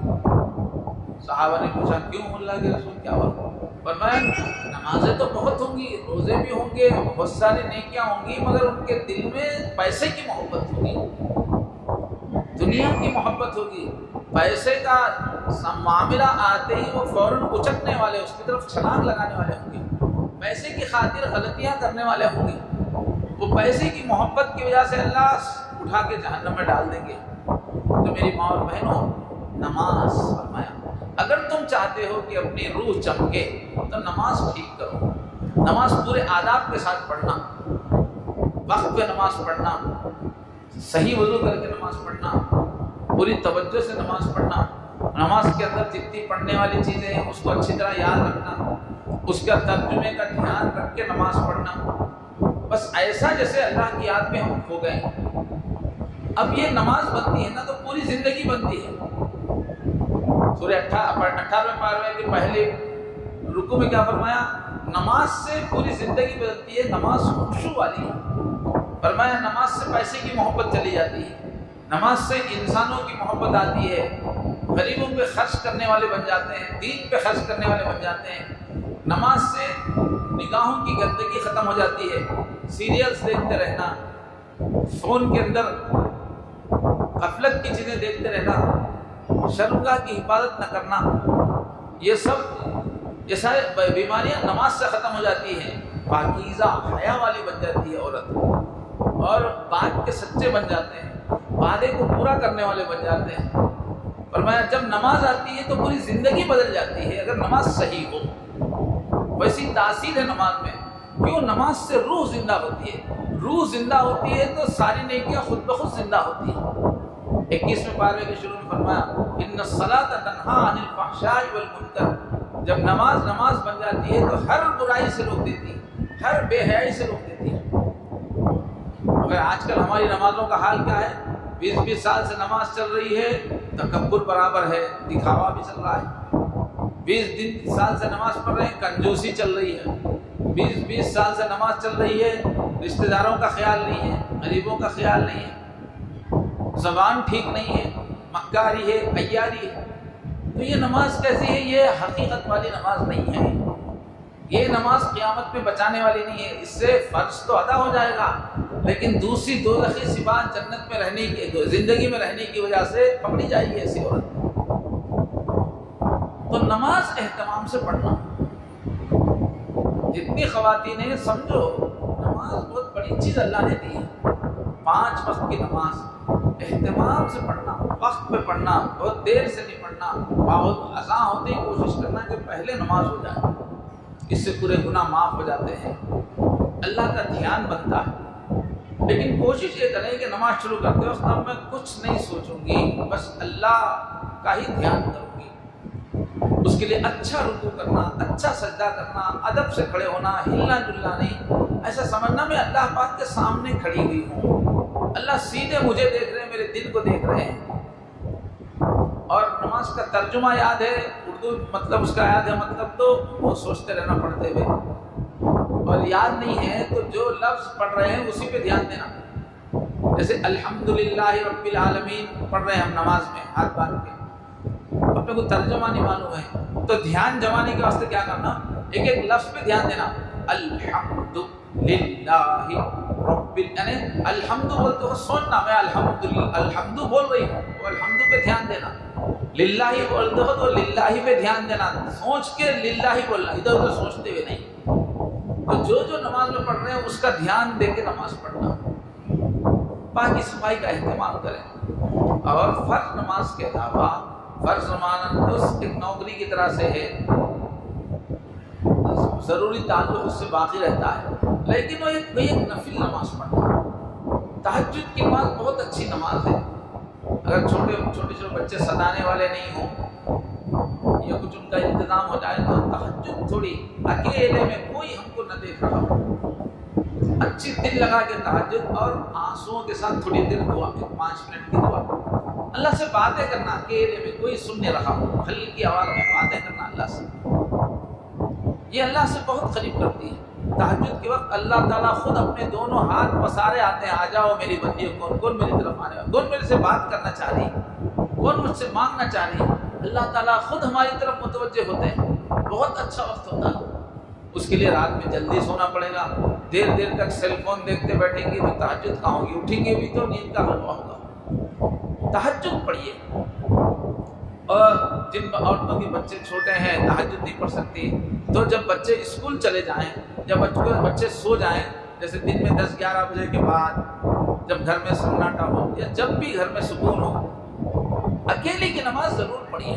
صحابہ نے پوچھا کیوں اللہ کے رسول، کیا بات؟ فرمایا نمازیں تو بہت ہوں گی، روزے بھی ہوں گے، بہت ساری نیکیاں ہوں گی، مگر ان کے دل میں پیسے کی محبت ہوگی، دنیا کی محبت ہوگی، پیسے کا معاملہ آتے ہی وہ فوراً اچکنے والے، اس کی طرف چھلانگ لگانے والے ہوں گے، پیسے کی خاطر غلطیاں کرنے والے ہوں گے، وہ پیسے کی محبت کی وجہ سے اللہ اٹھا کے جہنم میں ڈال دیں گے۔ تو میری ماں اور بہنوں، نماز، فرمایا اگر تم چاہتے ہو کہ اپنی روح چمکے تو نماز ٹھیک کرو، نماز پورے آداب کے ساتھ پڑھنا، وقت پہ نماز پڑھنا، صحیح وضو کر کے نماز پڑھنا، پوری توجہ سے نماز پڑھنا، نماز کے اندر جتنی پڑھنے والی چیزیں ہیں اس کو اچھی طرح یاد رکھنا، اس کا ترجمے کا دھیان رکھ کے نماز پڑھنا، بس ایسا جیسے اللہ کی یاد میں ہم کھو گئے۔ اب یہ نماز بنتی ہے نا تو پوری زندگی بنتی ہے۔ سورہ 18 پارے کے پہلے رکوع میں کیا فرمایا؟ نماز سے پوری زندگی بدلتی ہے، نماز خشوع والی ہے۔ فرمایا نماز سے پیسے کی محبت چلی جاتی ہے، نماز سے انسانوں کی محبت آتی ہے، غریبوں پہ خرچ کرنے والے بن جاتے ہیں، دین پہ خرچ کرنے والے بن جاتے ہیں۔ نماز سے نگاہوں کی گندگی ختم ہو جاتی ہے، سیریلز دیکھتے رہنا، فون کے اندر غفلت کی چیزیں دیکھتے رہنا، شرمگاہ کی حفاظت نہ کرنا، یہ ساری بیماریاں نماز سے ختم ہو جاتی ہیں۔ پاکیزہ حیا والی بن جاتی ہے عورت، اور بات کے سچے بن جاتے ہیں، وعدے کو پورا کرنے والے بن جاتے ہیں۔ فرمایا جب نماز آتی ہے تو پوری زندگی بدل جاتی ہے اگر نماز صحیح ہو۔ ویسی تاثیر ہے نماز میں، کیوں؟ نماز سے روح زندہ ہوتی ہے، روح زندہ ہوتی ہے تو ساری نیکیاں خود بخود زندہ ہوتی ہیں۔ 21ویں پارے کے شروع میں فرمایا ان الصلاۃ تنہی عن الفحشاء والمنکر، جب نماز بن جاتی ہے تو ہر برائی سے روک دیتی ہے، ہر بے حیائی سے روک دیتی ہے۔ مگر آج کل ہماری نمازوں کا حال کیا ہے؟ 20 سال سے نماز چل رہی ہے، تکبر برابر ہے، دکھاوا بھی چل رہا ہے۔ 20 سال سے نماز پڑھ رہے ہیں، کنجوسی چل رہی ہے۔ 20 سال سے نماز چل رہی ہے، رشتہ داروں کا خیال نہیں ہے، غریبوں کا خیال نہیں ہے، زبان ٹھیک نہیں ہے، مکاری ہے، عیاری ہے۔ تو یہ نماز کیسی ہے؟ یہ حقیقت والی نماز نہیں ہے، یہ نماز قیامت میں بچانے والی نہیں ہے۔ اس سے فرض تو ادا ہو جائے گا، لیکن دوسری دوزخی صفات جنت میں رہنے کی، زندگی میں رہنے کی وجہ سے پکڑی جائے گی ایسی عورت۔ تو نماز اہتمام سے پڑھنا، جتنی خواتین ہیں سمجھو نماز بہت بڑی چیز اللہ نے دی ہے۔ 5 وقت کی نماز اہتمام سے پڑھنا، وقت پہ پڑھنا، بہت دیر سے نہیں پڑھنا، بہت اذان ہوتے ہی کوشش کرنا کہ پہلے نماز ہو جائے، اس سے پورے گناہ معاف ہو جاتے ہیں، اللہ کا دھیان بنتا ہے۔ لیکن کوشش یہ کریں کہ نماز شروع کرتے وقت اب میں کچھ نہیں سوچوں گی، بس اللہ کا ہی دھیان کروں گی۔ اس کے لیے اچھا رکوع کرنا، اچھا سجدہ کرنا، ادب سے کھڑے ہونا، ہلنا جلنا نہیں، ایسا سمجھنا میں اللہ پاک کے سامنے کھڑی ہوئی ہوں، اللہ سیدھے مجھے دیکھ رہے ہیں، میرے دل کو دیکھ رہے ہیں۔ اور نماز کا ترجمہ یاد ہے، اردو مطلب اس کا یاد ہے، مطلب تو وہ سوچتے رہنا پڑتے ہوئے، اور یاد نہیں ہے تو جو لفظ پڑھ رہے ہیں اسی پہ دھیان دینا۔ جیسے الحمدللہ رب العالمین پڑھ رہے ہیں ہم نماز میں ہاتھ باندھ کے، اپنے کو ترجمہ نہیں معلوم ہے تو دھیان جمانے کے واسطے کیا کرنا؟ ایک ایک لفظ پہ دھیان دینا۔ الحمدللہ رب، یعنی الحمد بولتے ہو سننا، میں الحمد بول رہی ہوں، وہ الحمد پہ دھیان دینا۔ للہ بولتے ہو تو للہ پہ دھیان دینا، سوچ کے للہ بولنا، ادھر ادھر سوچتے ہوئے نہیں۔ تو جو نماز میں پڑھ رہے ہیں اس کا دھیان دے کے نماز پڑھنا، باقی صفائی کا اہتمام کریں۔ اور فرض نماز کے علاوہ فرض نماز ایک نوکری کی طرح سے ہے، ضروری تعلق اس سے باقی رہتا ہے، لیکن وہ ایک نفل نماز پڑھنا۔ تہجد کی نماز بہت اچھی نماز ہے، اگر چھوٹے بچے ستانے والے نہیں ہوں یا کچھ ان کا انتظام ہو جائے تو تہجد تھوڑی اکیلے میں کوئی ہم کو نہ دیکھ رہا ہو، اچھی دل لگا کے تہجد اور آنسوؤں کے ساتھ تھوڑی دیر دعا، 5 منٹ کی دعا، اللہ سے باتیں کرنا، اکیلے میں کوئی سن نہیں رہا ہو، ہلکی آواز میں باتیں کرنا اللہ سے، یہ اللہ سے بہت قریب کرتی ہے۔ تہجد کے وقت اللہ تعالیٰ خود اپنے دونوں ہاتھ پسارے آتے ہیں، آ جاؤ میری بندی، کون میری طرف آنے والا، کون میرے سے بات کرنا چاہ رہی ہے، کون مجھ سے مانگنا چاہ رہی ہے، اللہ تعالیٰ خود ہماری طرف متوجہ ہوتے ہیں، بہت اچھا وقت ہوتا ہے۔ اس کے لیے رات میں جلدی سونا پڑے گا، دیر تک سیل فون دیکھتے بیٹھیں گے تو تہجد کہاں ہوگی، اٹھیں گے بھی تو نیند کا حلوہ ہوگا۔ تہجد پڑھیے، اور جن عورتوں کے بچے چھوٹے ہیں تہجد نہیں پڑھ سکتی تو جب بچے اسکول چلے جائیں، جب بچے سو جائیں، جیسے دن میں 10-11 بجے کے بعد جب گھر میں سناٹا ہو یا جب بھی گھر میں سکون ہو، اکیلے کی نماز ضرور پڑھیے،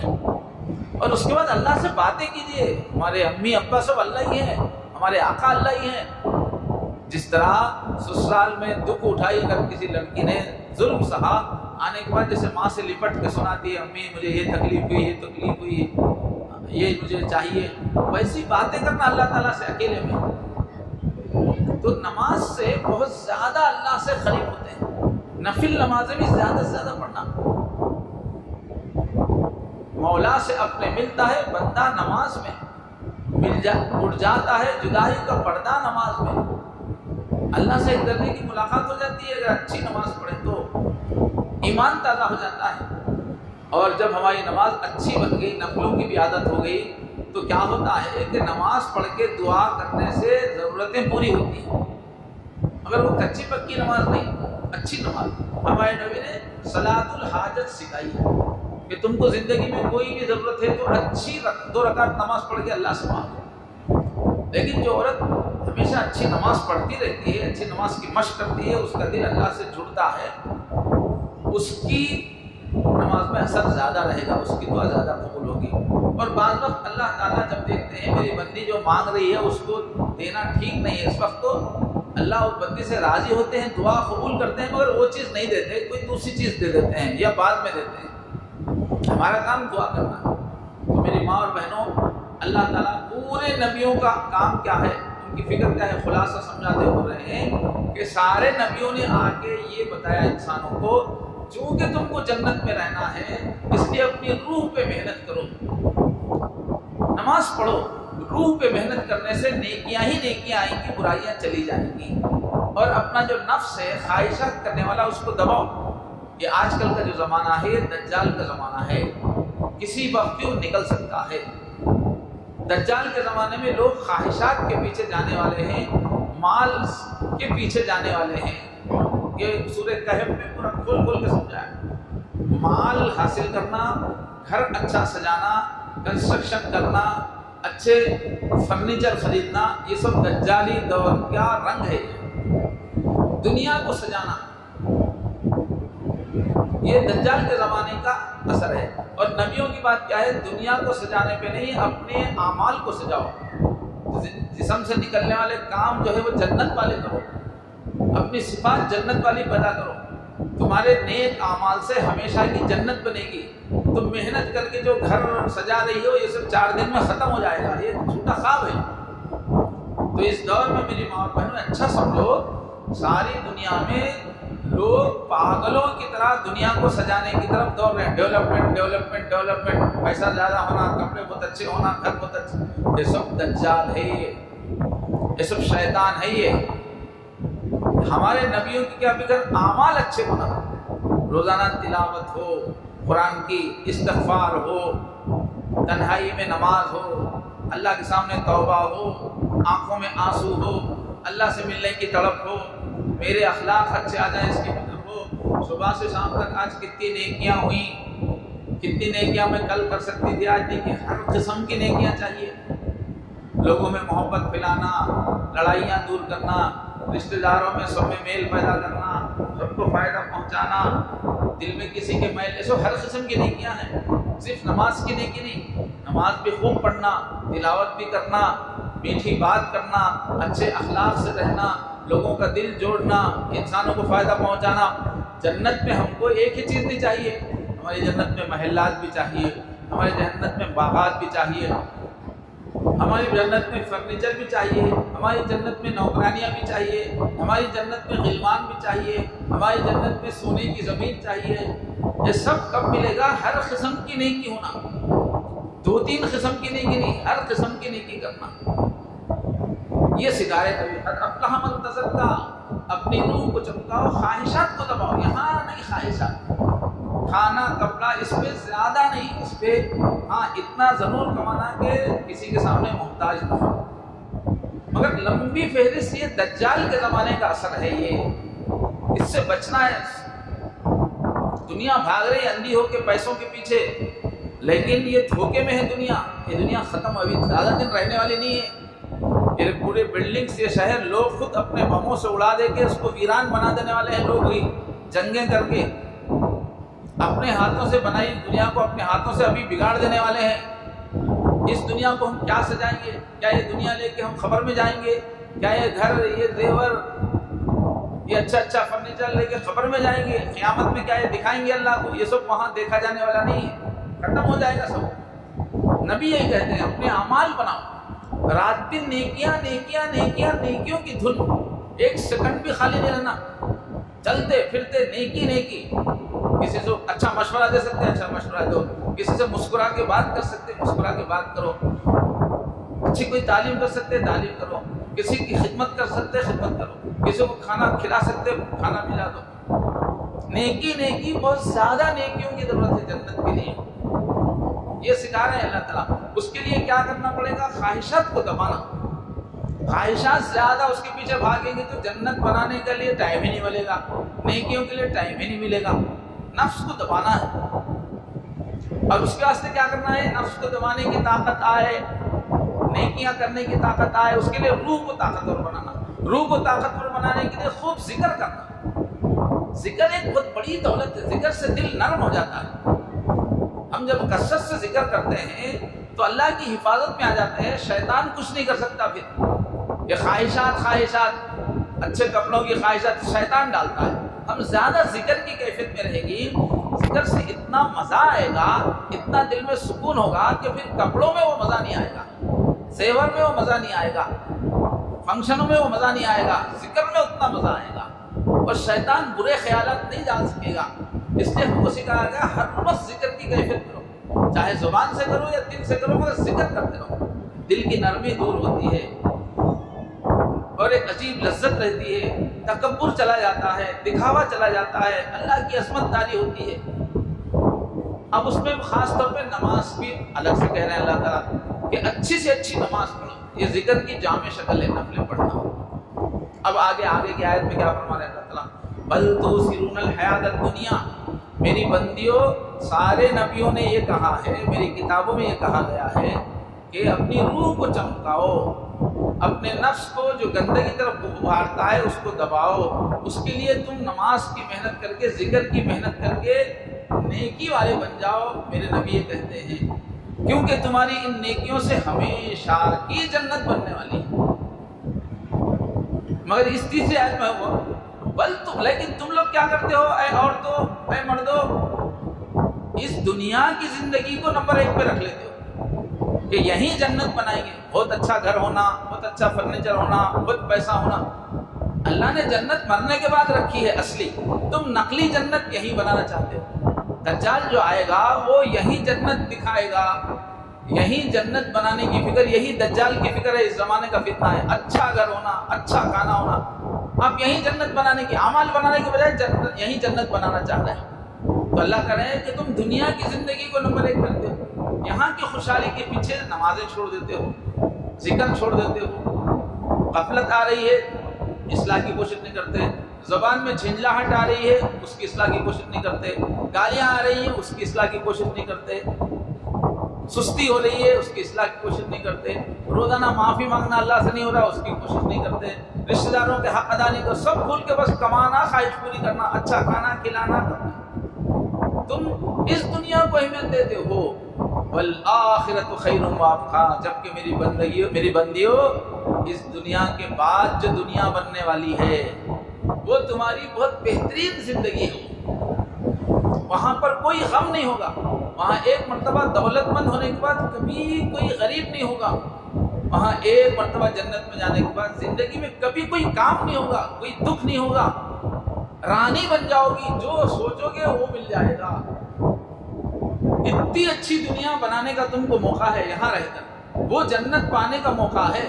اور اس کے بعد اللہ سے باتیں کیجیے۔ ہمارے امی ابا سب اللہ ہی ہیں، ہمارے آقا اللہ ہی ہیں۔ جس طرح سسرال میں دکھ اٹھائی اگر کسی لڑکی نے ظلم سہا، آنے کے بعد جیسے ماں سے لپٹ کے سناتی ہے، امی مجھے یہ تکلیف ہوئی، یہ تکلیف ہوئی، یہ مجھے چاہیے، ویسی باتیں کرنا اللہ تعالیٰ سے اکیلے میں، تو نماز سے بہت زیادہ اللہ سے قریب ہوتے ہیں۔ نفل نمازیں بھی زیادہ سے زیادہ پڑھنا. مولا سے اپنے ملتا ہے بندہ نماز میں، اٹھ جاتا ہے جدائی کا پردہ نماز میں. اللہ سے ایک درجے کی ملاقات ہو جاتی ہے اگر اچھی نماز پڑھے تو، ایمان تازہ ہو جاتا ہے. اور جب ہماری نماز اچھی بن گئی، نفلوں کی بھی عادت ہو گئی، تو کیا ہوتا ہے کہ نماز پڑھ کے دعا کرنے سے ضرورتیں پوری ہوتی ہیں. مگر وہ کچی پکی نماز نہیں، اچھی نماز. ہمارے نبی نے صلاۃ الحاجت سکھائی ہے کہ تم کو زندگی میں کوئی بھی ضرورت ہے تو اچھی 2 رکعت نماز پڑھ کے اللہ سے مانگو. لیکن جو عورت ہمیشہ اچھی نماز پڑھتی رہتی ہے، اچھی نماز کی مشق کرتی ہے، اس کا دل اللہ سے جڑتا ہے، اس کی نماز میں اثر زیادہ رہے گا، اس کی دعا زیادہ قبول ہوگی. اور بعض وقت اللہ تعالیٰ جب دیکھتے ہیں میری بندی جو مانگ رہی ہے اس کو دینا ٹھیک نہیں ہے، اس وقت تو اللہ اس بندی سے راضی ہوتے ہیں، دعا قبول کرتے ہیں، مگر وہ چیز نہیں دیتے، کوئی دوسری چیز دے دیتے ہیں یا بعد میں دیتے ہیں. ہمارا کام دعا کرنا ہے. تو میری ماں اور بہنوں، اللہ تعالیٰ پورے نبیوں کا کام کیا ہے، ان کی فکر کیا ہے، خلاصہ سمجھاتے ہو رہے ہیں کہ سارے نبیوں نے آ کے یہ بتایا انسانوں کو چونکہ تم کو جنت میں رہنا ہے اس لیے اپنی روح پہ محنت کرو، نماز پڑھو. روح پہ محنت کرنے سے نیکیاں ہی نیکیاں آئیں گی، برائیاں چلی جائیں گی. اور اپنا جو نفس ہے خواہشات کرنے والا اس کو دباؤ. یہ آج کل کا جو زمانہ ہے دجال کا زمانہ ہے، کسی وقت بھی وہ نکل سکتا ہے. دجال کے زمانے میں لوگ خواہشات کے پیچھے جانے والے ہیں، مال کے پیچھے جانے والے ہیں. یہ سورہ کہف میں پورا کھول کھول کے سمجھایا. مال حاصل کرنا، گھر اچھا سجانا، کنسٹرکشن کرنا، اچھے فرنیچر خریدنا، یہ سب دجالی دور کا رنگ ہے. دنیا کو سجانا یہ دجال کے زمانے کا اثر ہے. اور نبیوں کی بات کیا ہے، دنیا کو سجانے پہ نہیں، اپنے اعمال کو سجاؤ. جسم سے نکلنے والے کام جو ہے وہ جنت والے کرو، اپنی صفات جنت والی پیدا کرو. تمہارے نیک اعمال سے ہمیشہ کی جنت بنے گی. تم محنت کر کے جو گھر سجا رہی ہو یہ سب 4 دن میں ختم ہو جائے گا، یہ جھوٹا خواب ہے. تو اس دور میں میری ماں اور بہنوں اچھا سمجھو، ساری دنیا میں لوگ پاگلوں کی طرح دنیا کو سجانے کی طرف دوڑ رہے ہیں. ڈیولپمنٹ ڈیولپمنٹ ڈیولپمنٹ، پیسہ زیادہ ہونا، کپڑے بہت اچھے ہونا، گھر بہت اچھے. یہ سب دجال ہے، یہ سب شیطان ہے. یہ ہمارے نبیوں کی کیا فکر، اعمال اچھے ہونا، روزانہ تلاوت ہو قرآن کی، استغفار ہو، تنہائی میں نماز ہو، اللہ کے سامنے توبہ ہو، آنکھوں میں آنسو ہو، اللہ سے ملنے کی تڑپ ہو، میرے اخلاق اچھے آ جائیں اس کی فکر ہو. صبح سے شام تک آج کتنی نیکیاں ہوئیں، کتنی نیکیاں میں کل کر سکتی تھی آج نہیں. ہر قسم کی نیکیاں چاہیے. لوگوں میں محبت پھیلانا، لڑائیاں دور کرنا، رشتہ داروں میں سب میں میل پیدا کرنا، سب کو فائدہ پہنچانا، دل میں کسی کے میل، یہ سب ہر قسم کی نیکیاں ہیں. صرف نماز کی نیکی نہیں، نماز بھی خوب پڑھنا، تلاوت بھی کرنا، میٹھی بات کرنا، اچھے اخلاق سے رہنا، لوگوں کا دل جوڑنا، انسانوں کو فائدہ پہنچانا. جنت میں ہم کو ایک ہی چیز نہیں چاہیے، ہماری جنت میں محلات بھی چاہیے، ہماری جنت میں باغات بھی چاہیے، ہماری جنت میں فرنیچر بھی چاہیے، ہماری جنت میں نوکرانیاں بھی چاہیے، ہماری جنت میں غلمان بھی چاہیے، ہماری جنت میں سونے کی زمین چاہیے. یہ سب کب ملے گا؟ ہر قسم کی نیکی ہونا، 2-3 قسم کی نیکی نہیں، ہر قسم کی نیکی کرنا. یہ سکھائے کبھی قد افلح من تزکا. اپنی روح کو چمکاؤ، خواہشات کو دباؤ. یہاں نہیں خواہشات، کھانا کپڑا اس پہ زیادہ نہیں، اس پہ ہاں اتنا ضرور کمانا کہ کسی کے سامنے محتاج نہ ہو. مگر لمبی فہرست یہ دجال کے زمانے کا اثر ہے، یہ اس سے بچنا ہے. دنیا بھاگ رہی اندھی ہو کے پیسوں کے پیچھے، لیکن یہ دھوکے میں ہے دنیا. یہ دنیا ختم، ابھی زیادہ دن رہنے والی نہیں ہے. یہ پورے بلڈنگز، یہ شہر لوگ خود اپنے بموں سے اڑا دے کے اس کو ویران بنا دینے والے ہیں. لوگ ہی جنگیں کر کے اپنے ہاتھوں سے بنائی دنیا کو اپنے ہاتھوں سے ابھی بگاڑ دینے والے ہیں. اس دنیا کو ہم کیا سجائیں گے؟ کیا یہ دنیا لے کے ہم خبر میں جائیں گے؟ کیا یہ گھر، یہ زیور، یہ اچھا فرنیچر لے کے خبر میں جائیں گے؟ قیامت میں کیا یہ دکھائیں گے اللہ کو؟ یہ سب وہاں دیکھا جانے والا نہیں ہے، ختم ہو جائے گا سب. نبی یہی کہتے ہیں اپنے اعمال بناؤ، رات دن نیکیاں نیکیاں نیکیاں، نیکیوں کی دھن، 1 سیکنڈ بھی خالی نہیں رہنا. چلتے پھرتے نیکی نیکی. کسی سے اچھا مشورہ دے سکتے اچھا مشورہ دو, کسی سے مسکرا کے بات کر سکتے مسکرا کے بات کرو, اچھی کوئی تعلیم کر سکتے تعلیم کرو, کسی کی خدمت کر سکتے خدمت کرو, کسی کو کھانا کھلا سکتے کھانا کھلا دو. نیکی نیکی, بہت زیادہ نیکیوں کی ضرورت ہے جنت کے لیے. یہ سکھا رہے ہیں اللہ تعالیٰ. اس کے لیے کیا کرنا پڑے گا؟ خواہشات کو دبانا. خواہشات زیادہ اس کے پیچھے بھاگیں گے تو جنت بنانے کے لیے ٹائم ہی نہیں ملے گا, نیکیوں کے لیے ٹائم ہی نہیں ملے گا. نفس کو دبانا ہے. اور اس کے واسطے کیا کرنا ہے؟ نفس کو دبانے کی طاقت آئے, نیکیاں کرنے کی طاقت آئے, اس کے لیے روح کو طاقتور بنانا. روح کو طاقتور بنانے کے لیے خوب ذکر کرنا. ذکر ایک بہت بڑی دولت ہے. ذکر سے دل نرم ہو جاتا ہے. ہم جب کثرت سے ذکر کرتے ہیں تو اللہ کی حفاظت میں آ جاتے ہیں. شیطان کچھ نہیں کر سکتا. پھر یہ خواہشات اچھے کپڑوں کی خواہشات شیطان ڈالتا ہے. ہم زیادہ ذکر کی کیفیت میں رہے گی, ذکر سے اتنا مزہ آئے گا, اتنا دل میں سکون ہوگا کہ پھر کپڑوں میں وہ مزہ نہیں آئے گا, زیور میں وہ مزہ نہیں آئے گا, فنکشنوں میں وہ مزہ نہیں آئے گا, ذکر میں اتنا مزہ آئے گا. اور شیطان برے خیالات نہیں ڈال سکے گا. اس لیے ہم کو سکھایا گیا ہر وقت ذکر کی کیفیت کرو, چاہے زبان سے کرو یا دل سے کرو, مگر ذکر کرتے رہو. دل کی نرمی دور ہوتی ہے اور ایک عجیب لذت رہتی ہے. تکبر چلا جاتا ہے, دکھاوا چلا جاتا ہے, اللہ کی عصمت داری ہوتی ہے. اب اس میں خاص طور پہ نماز بھی الگ سے کہہ رہے ہیں اللہ تعالیٰ کہ اچھی سے اچھی نماز پڑھو. یہ ذکر کی جامع شکل ہے نفل پڑھنا. اب آگے کی آیت میں کیا فرما رہے ہیں اللہ تعالیٰ؟ بل تؤثرون الحیات الدنیا. میری بندیوں, سارے نبیوں نے یہ کہا ہے, میری کتابوں میں یہ کہا گیا ہے کہ اپنی روح کو چمکاؤ, اپنے نفس کو جو گندگی طرف ابھارتا ہے اس کو دباؤ. اس کے لیے تم نماز کی محنت کر کے, ذکر کی محنت کر کے نیکی والے بن جاؤ. میرے نبی یہ کہتے ہیں کیونکہ تمہاری ان نیکیوں سے ہمیشہ کی جنت بننے والی ہے. مگر اس تیسری آیت میں ہوا بل تم, لیکن تم لوگ کیا کرتے ہو اے عورتوں, اے مردوں, اس دنیا کی زندگی کو نمبر 1 پہ رکھ لیتے ہو کہ یہیں جنت بنائیں گے. بہت اچھا گھر ہونا, بہت اچھا فرنیچر ہونا, بہت پیسہ ہونا. اللہ نے جنت مرنے کے بعد رکھی ہے اصلی. تم نقلی جنت یہیں بنانا چاہتے ہو. دجال جو آئے گا وہ یہی جنت دکھائے گا, یہی جنت بنانے کی فکر, یہی دجال کی فکر ہے. اس زمانے کا فتنہ ہے اچھا گھر ہونا, اچھا کھانا ہونا. آپ یہی جنت بنانے کی, اعمال بنانے کے بجائے یہی جنت بنانا چاہ رہے ہیں. تو اللہ کہہ رہے ہیں کہ تم دنیا کی زندگی کو نمبر 1 کرتے ہو, یہاں کی خوشحالی کے پیچھے نمازیں چھوڑ دیتے ہو, ذکر چھوڑ دیتے ہو. غفلت آ رہی ہے, اصلاح کی کوشش نہیں کرتے. زبان میں جھنجھلاہٹ آ رہی ہے, اس کی اصلاح کی کوشش نہیں کرتے. گالیاں آ رہی ہیں, اس کی اصلاح کی کوشش نہیں کرتے. سستی ہو رہی ہے, اس کی اصلاح کی کوشش نہیں کرتے. روزانہ معافی مانگنا اللہ سے نہیں ہو رہا, اس کی کوشش نہیں کرتے. رشتہ داروں کے حق ادا نہیں کر, سب بھول کے بس کمانا, خواہش پوری کرنا, اچھا کھانا کھلانا کرنا. تم اس دنیا کو اہمیت دیتے ہو. والآخرۃ خیر وابقیٰ, جبکہ میری بندیوں اس دنیا کے بعد جو دنیا بننے والی ہے وہ تمہاری بہت بہترین زندگی ہے. وہاں پر کوئی غم نہیں ہوگا. وہاں ایک مرتبہ دولت مند ہونے کے بعد کبھی کوئی غریب نہیں ہوگا. وہاں ایک مرتبہ جنت میں جانے کے بعد زندگی میں کبھی کوئی کام نہیں ہوگا, کوئی دکھ نہیں ہوگا. رانی بن جاؤ گی, جو سوچو گے وہ مل جائے گا. اتنی اچھی دنیا بنانے کا تم کو موقع ہے یہاں رہ کر. وہ جنت پانے کا موقع ہے,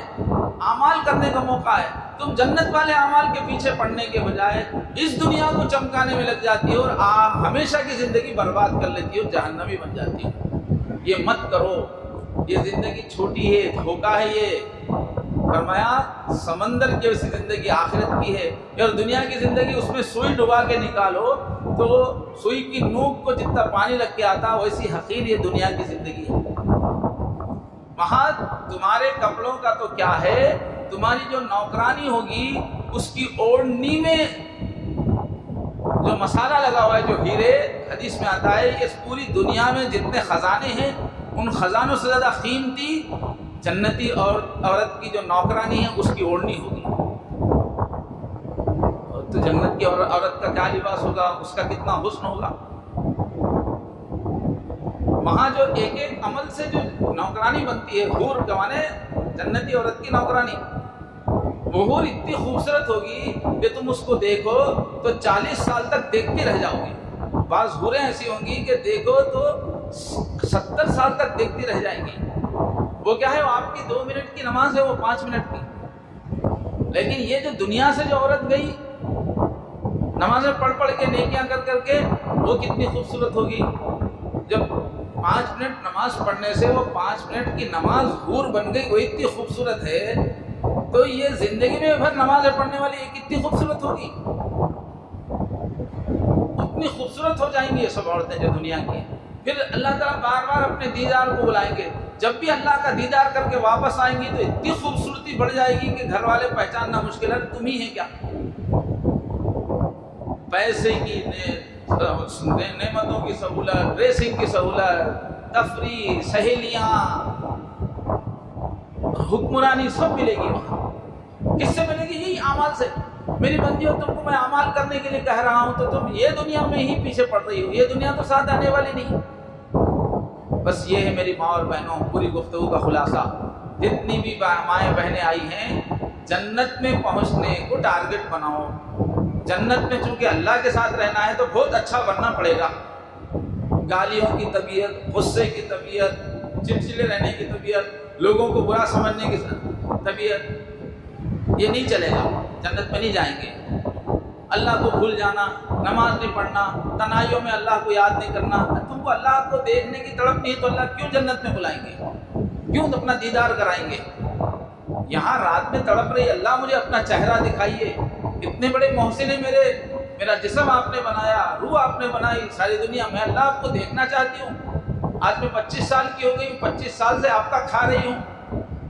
اعمال کرنے کا موقع ہے. تم جنت والے اعمال کے پیچھے پڑنے کے بجائے اس دنیا کو چمکانے میں لگ جاتی ہو اور ہمیشہ کی زندگی برباد کر لیتی ہو, جہنمی بن جاتی ہو. یہ مت کرو. یہ زندگی چھوٹی ہے, دھوکہ ہے. یہ فرمایا سمندر کی ویسی زندگی آخرت کی ہے, اور دنیا کی زندگی اس میں سوئی ڈبا کے نکالو تو سوئی کی نوک کو جتنا پانی لگ کے آتا ویسی حقیر یہ دنیا کی زندگی ہے. وہاں تمہارے کپڑوں کا تو کیا ہے, تمہاری جو نوکرانی ہوگی اس کی اوڑھنی میں جو مسالہ لگا ہوا ہے, جو ہیرے, حدیث میں آتا ہے اس پوری دنیا میں جتنے خزانے ہیں ان خزانوں سے زیادہ قیمتی جنتی عورت کی جو نوکرانی ہے اس کی اوڑھنی ہوگی. تو جنت کی عورت کا کیا لباس ہوگا, اس کا کتنا حسن ہوگا. وہاں جو ایک ایک عمل سے جو نوکرانی بنتی ہے, حور کمانے جنتی عورت کی نوکرانی, حور اتنی خوبصورت ہوگی کہ تم اس کو دیکھو تو 40 سال تک دیکھتے رہ جاؤ گے۔ بعض حوریں ایسی ہوں گی کہ دیکھو تو 70 سال تک دیکھتی رہ جائیں گی۔ وہ کیا ہے، وہ آپ کی 2 منٹ کی نماز ہے، وہ 5 منٹ کی۔ لیکن یہ جو دنیا سے جو عورت گئی نمازیں پڑھ کے نیکیاں کر کے، وہ کتنی خوبصورت ہوگی۔ جب 5 منٹ نماز پڑھنے سے وہ 5 منٹ کی نماز حور بن گئی، وہ اتنی خوبصورت ہے، تو یہ زندگی میں بھر نمازیں پڑھنے والی یہ کتنی خوبصورت ہوگی۔ اتنی خوبصورت ہو جائیں گی یہ سب عورتیں جو دنیا کی ہیں۔ پھر اللہ تعالیٰ بار بار اپنے دیدار کو بلائیں گے۔ جب بھی اللہ کا دیدار کر کے واپس آئیں گی تو اتنی خوبصورتی بڑھ جائے گی کہ گھر والے پہچاننا مشکل ہے، تم ہی ہیں کیا۔ پیسے کی نعمتوں کی سہولت، ڈریسنگ کی سہولت، تفریح، سہیلیاں، حکمرانی سب ملے گی وہاں۔ کس سے ملے گی؟ یہی اعمال سے۔ میری بندیوں، تم کو میں اعمال کرنے کے لیے کہہ رہا ہوں تو تم یہ دنیا میں ہی پیچھے پڑ رہی ہو، یہ دنیا تو ساتھ آنے والی نہیں۔ بس یہ ہے میری ماں اور بہنوں پوری گفتگو کا خلاصہ۔ جتنی بھی مائیں بہنیں آئی ہیں، جنت میں پہنچنے کو ٹارگٹ بناؤ۔ جنت میں چونکہ اللہ کے ساتھ رہنا ہے تو بہت اچھا بننا پڑے گا۔ گالیوں کی طبیعت، غصے کی طبیعت، چڑچڑے رہنے کی طبیعت، لوگوں کو برا سمجھنے کی طبیعت، یہ نہیں چلے گا۔ جنت میں نہیں جائیں گے۔ اللہ کو بھول جانا، نماز نہیں پڑھنا، تنہائیوں میں اللہ کو یاد نہیں کرنا۔ تم کو اللہ کو دیکھنے کی تڑپ نہیں تو اللہ کیوں جنت میں بلائیں گے؟ کیوں اپنا دیدار کرائیں گے؟ یہاں رات میں تڑپ رہی، اللہ مجھے اپنا چہرہ دکھائیے۔ اتنے بڑے محسن ہیں میرا جسم آپ نے بنایا، روح آپ نے بنائی، ساری دنیا میں اللہ آپ کو دیکھنا چاہتی ہوں۔ آج میں 25 سال کی ہو گئی ہوں، 25 سال سے آپ کا کھا رہی ہوں۔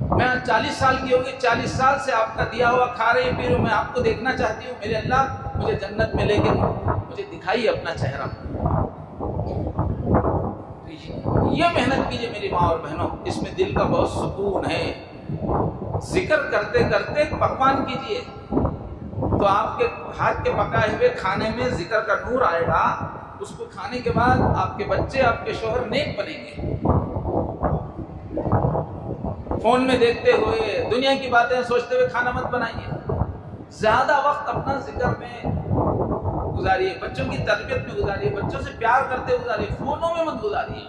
میں 40 سال کی ہوگی، 40 سال سے آپ کا دیا ہوا کھا رہی پھر میں آپ کو دیکھنا چاہتی ہوں۔ میرے اللہ مجھے جنت میں لے کے مجھے دکھائیے اپنا چہرہ۔ یہ محنت کیجیے میری ماں اور بہنوں، اس میں دل کا بہت سکون ہے۔ ذکر کرتے کرتے پکوان کیجیے تو آپ کے ہاتھ کے پکائے ہوئے کھانے میں ذکر کا نور آئے گا۔ اس کو کھانے کے بعد آپ کے بچے، آپ کے شوہر نیک بنیں گے۔ فون میں دیکھتے ہوئے، دنیا کی باتیں سوچتے ہوئے کھانا مت بنائیے۔ زیادہ وقت اپنا ذکر میں گزاریے، بچوں کی تربیت میں گزاریے، بچوں سے پیار کرتے گزاریے، فونوں میں مت گزاریے۔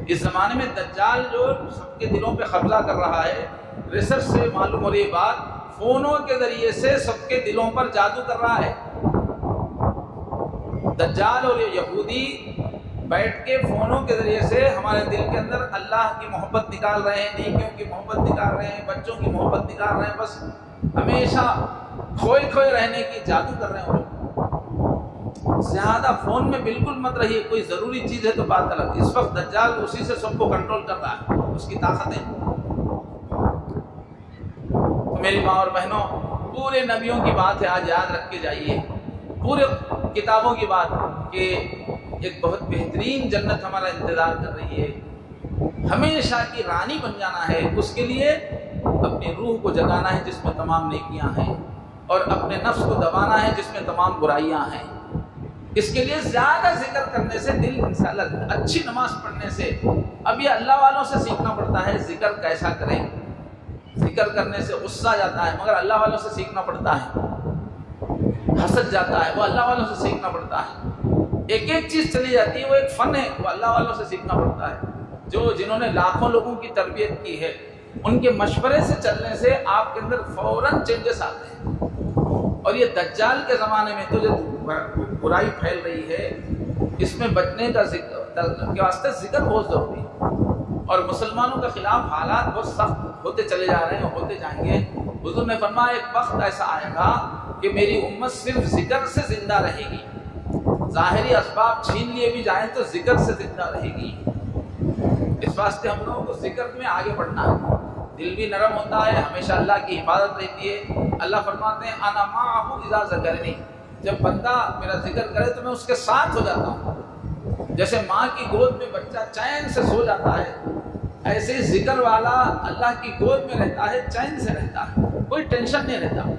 اس زمانے میں دجال جو سب کے دلوں پہ قبضہ کر رہا ہے، ریسرچ سے معلوم ہو رہی بات، فونوں کے ذریعے سے سب کے دلوں پر جادو کر رہا ہے۔ دجال اور یہودی بیٹھ کے فونوں کے ذریعے سے ہمارے دل کے اندر اللہ کی محبت نکال رہے ہیں، نیکیوں کی محبت نکال رہے ہیں، بچوں کی محبت نکال رہے ہیں، بس ہمیشہ کھوئے رہنے کی جادو کر رہے ہیں وہ لوگ۔ زیادہ فون میں بالکل مت رہیے، کوئی ضروری چیز ہے تو بات الگ۔ اس وقت دجال اسی سے سب کو کنٹرول کر رہا ہے، اس کی طاقت ہے۔ تو میری ماں اور بہنوں، پورے نبیوں کی بات ہے، آج یاد رکھ کے جائیے، پورے کتابوں کی بات کہ ایک بہت بہترین جنت ہمارا انتظار کر رہی ہے، ہمیشہ کی رانی بن جانا ہے۔ اس کے لیے اپنی روح کو جگانا ہے جس میں تمام نیکیاں ہیں، اور اپنے نفس کو دبانا ہے جس میں تمام برائیاں ہیں۔ اس کے لیے زیادہ ذکر کرنے سے دل انشاءاللہ، اچھی نماز پڑھنے سے، اب یہ اللہ والوں سے سیکھنا پڑتا ہے ذکر کیسا کریں۔ ذکر کرنے سے غصہ جاتا ہے، مگر اللہ والوں سے سیکھنا پڑتا ہے۔ حسد جاتا ہے، وہ اللہ والوں سے سیکھنا پڑتا ہے۔ ایک ایک چیز چلی جاتی ہے، وہ ایک فن ہے، وہ اللہ والوں سے سیکھنا پڑتا ہے۔ جنہوں نے لاکھوں لوگوں کی تربیت کی ہے، ان کے مشورے سے چلنے سے آپ کے اندر فوراً چینجز آتے ہیں۔ اور یہ دجال کے زمانے میں تو جو برائی پھیل رہی ہے، اس میں بچنے کا کے واسطے ذکر بہت ضروری ہے۔ اور مسلمانوں کے خلاف حالات بہت سخت ہوتے چلے جا رہے ہیں، ہوتے جائیں گے۔ حضور نے فرمایا ایک وقت ایسا آئے گا کہ میری امت صرف ذکر سے زندہ رہے گی، ظاہری اسباب چھین لیے بھی جائیں تو ذکر سے زندہ رہے گی۔ اس واسطے ہم لوگوں کو ذکر میں آگے بڑھنا ہے۔ دل بھی نرم ہوتا ہے، ہمیشہ اللہ کی حفاظت رہتی ہے۔ اللہ فرماتے ہیں انا معہ اذا ذکرنی، جب بندہ میرا ذکر کرے تو میں اس کے ساتھ ہو جاتا ہوں۔ جیسے ماں کی گود میں بچہ چین سے سو جاتا ہے، ایسے ہی ذکر والا اللہ کی گود میں رہتا ہے، چین سے رہتا ہے، کوئی ٹینشن نہیں رہتا۔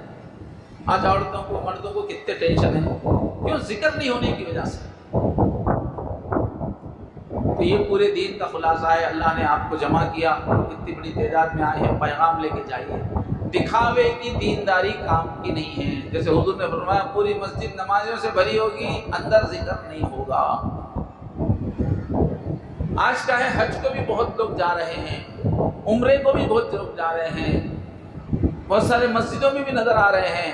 آج عورتوں کو، مردوں کو کتنے ٹینشن ہیں، کیوں؟ ذکر نہیں ہونے کی وجہ سے۔ تو یہ پورے دین کا خلاصہ ہے۔ اللہ نے آپ کو جمع کیا، اتنی بڑی تعداد میں آئے ہیں، پیغام لے کے جائیے۔ دکھاوے کی دینداری کام کی نہیں ہے. جیسے حضور نے فرمایا پوری مسجد نمازیوں سے بھری ہوگی، اندر ذکر نہیں ہوگا. آج کا ہے حج کو بھی بہت لوگ جا رہے ہیں، عمرے کو بھی بہت لوگ جا رہے ہیں، بہت سارے مسجدوں میں بھی نظر آ رہے ہیں،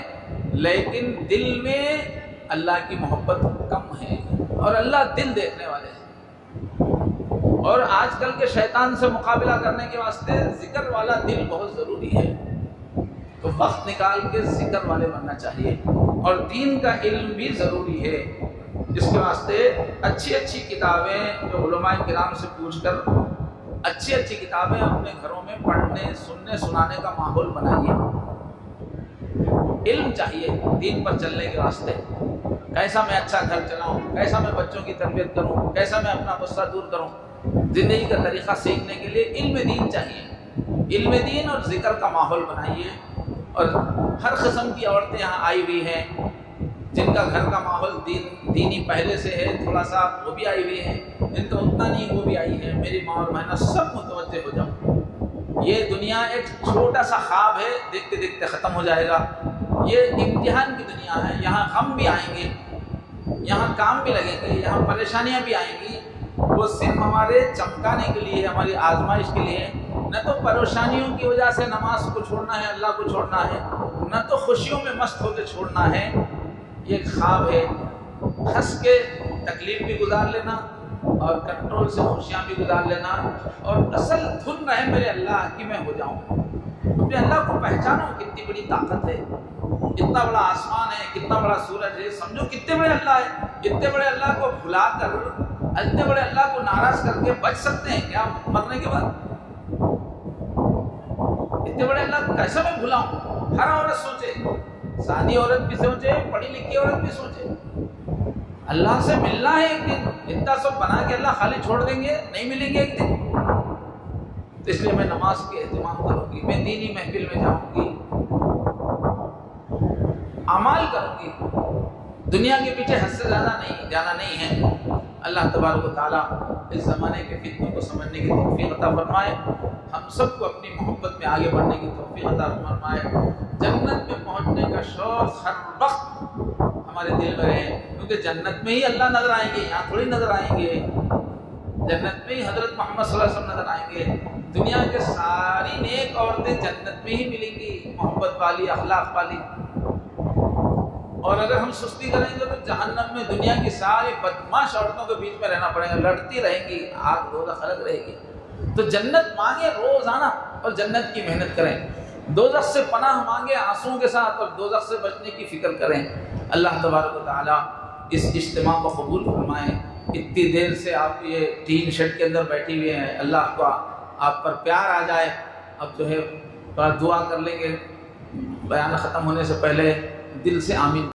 لیکن دل میں اللہ کی محبت کم ہے. اور اللہ دل دیکھنے والے ہیں. اور آج کل کے شیطان سے مقابلہ کرنے کے واسطے ذکر والا دل بہت ضروری ہے. تو وقت نکال کے ذکر والے بننا چاہیے. اور دین کا علم بھی ضروری ہے، جس کے واسطے اچھی اچھی کتابیں جو علماء کرام سے پوچھ کر اچھی اچھی کتابیں اپنے گھروں میں پڑھنے سننے سنانے کا ماحول بنائیے. علم چاہیے دین پر چلنے کے واسطے. کیسا میں اچھا گھر چلاؤں، کیسا میں بچوں کی تربیت کروں، کیسا میں اپنا غصہ دور کروں. زندگی کا طریقہ سیکھنے کے لیے علم دین چاہیے. علم دین اور ذکر کا ماحول بنائیے. اور ہر قسم کی عورتیں یہاں آئی ہوئی ہیں جن کا گھر کا ماحول دینی پہلے سے ہے، تھوڑا سا وہ بھی آئی ہوئی ہیں، جن کا اتنا نہیں وہ بھی آئی ہے. میری ماں اور بہنیں سب متوجہ ہو جاؤ. یہ دنیا ایک چھوٹا سا خواب ہے، دیکھتے دیکھتے ختم ہو جائے گا. یہ امتحان کی دنیا ہے. یہاں غم بھی آئیں گے، یہاں کام بھی لگیں گے، یہاں پریشانیاں بھی آئیں گی. وہ صرف ہمارے چمکانے کے لیے، ہماری آزمائش کے لیے. نہ تو پریشانیوں کی وجہ سے نماز کو چھوڑنا ہے، اللہ کو چھوڑنا ہے، نہ تو خوشیوں میں مست ہو کے چھوڑنا ہے. یہ ایک خواب ہے. ہنس کے تکلیف بھی گزار لینا اور کنٹرول سے خوشیاں بھی گزار لینا. اور اصل دھن رہے میرے اللہ کی میں ہو جاؤں. اپنے اللہ کو پہچانو کتنی بڑی طاقت ہے. اتنا بڑا آسمان ہے، کتنا بڑا سورج ہے، سمجھو کتنے بڑے اللہ ہے. اتنے بڑے اللہ کو بھلا کر، اتنے بڑے اللہ کو ناراض کر کے بچ سکتے ہیں کیا مرنے کے بعد؟ اتنے بڑے اللہ کو کیسا میں بھلاؤں؟ ہر عورت سوچے، شادی عورت بھی سوچے، پڑھی لکھی عورت بھی سوچے. اللہ سے ملنا ہے ایک دن. اتنا سب بنا کے اللہ خالی چھوڑ دیں گے؟ نہیں ملیں گے ایک دن. اس لیے میں نماز کے اہتمام کروں گی، میں دینی محفل میں جاؤں گی، اعمال کروں گی. دنیا کے پیچھے حد سے زیادہ نہیں جانا نہیں ہے. اللہ تبارک و تعالیٰ اس زمانے کے فتنوں کو سمجھنے کی توفیق عطا فرمائے. ہم سب کو اپنی محبت میں آگے بڑھنے کی توفیق عطا فرمائے. جنت میں پہنچنے کا شوق ہر وقت ہمارے دل میں رہے، کیونکہ جنت میں ہی اللہ نظر آئیں گے، یہاں تھوڑی نظر آئیں گے. جنت میں ہی حضرت محمد صلی اللہ علیہ وسلم نظر آئیں گے. دنیا کے ساری نیک عورتیں جنت میں ہی ملیں گی، محبت والی، اخلاق والی. اور اگر ہم سستی کریں گے تو جہنم میں دنیا کی ساری بدماش عورتوں کے بیچ میں رہنا پڑے گا، لڑتی رہیں گی، آگ دوزخ الگ رہے گی. تو جنت مانگے روزانہ اور جنت کی محنت کریں. دوزخ سے پناہ مانگے آنسوؤں کے ساتھ اور دوزخ سے بچنے کی فکر کریں. اللہ تبارک و تعالیٰ اس اجتماع کو قبول فرمائیں. اتنی دیر سے آپ یہ ٹین شیڈ کے اندر بیٹھی ہوئے ہیں، اللہ کو آپ پر پیار آ جائے. اب جو ہے دعا کر لیں گے بیان ختم ہونے سے پہلے. دل سے آمین.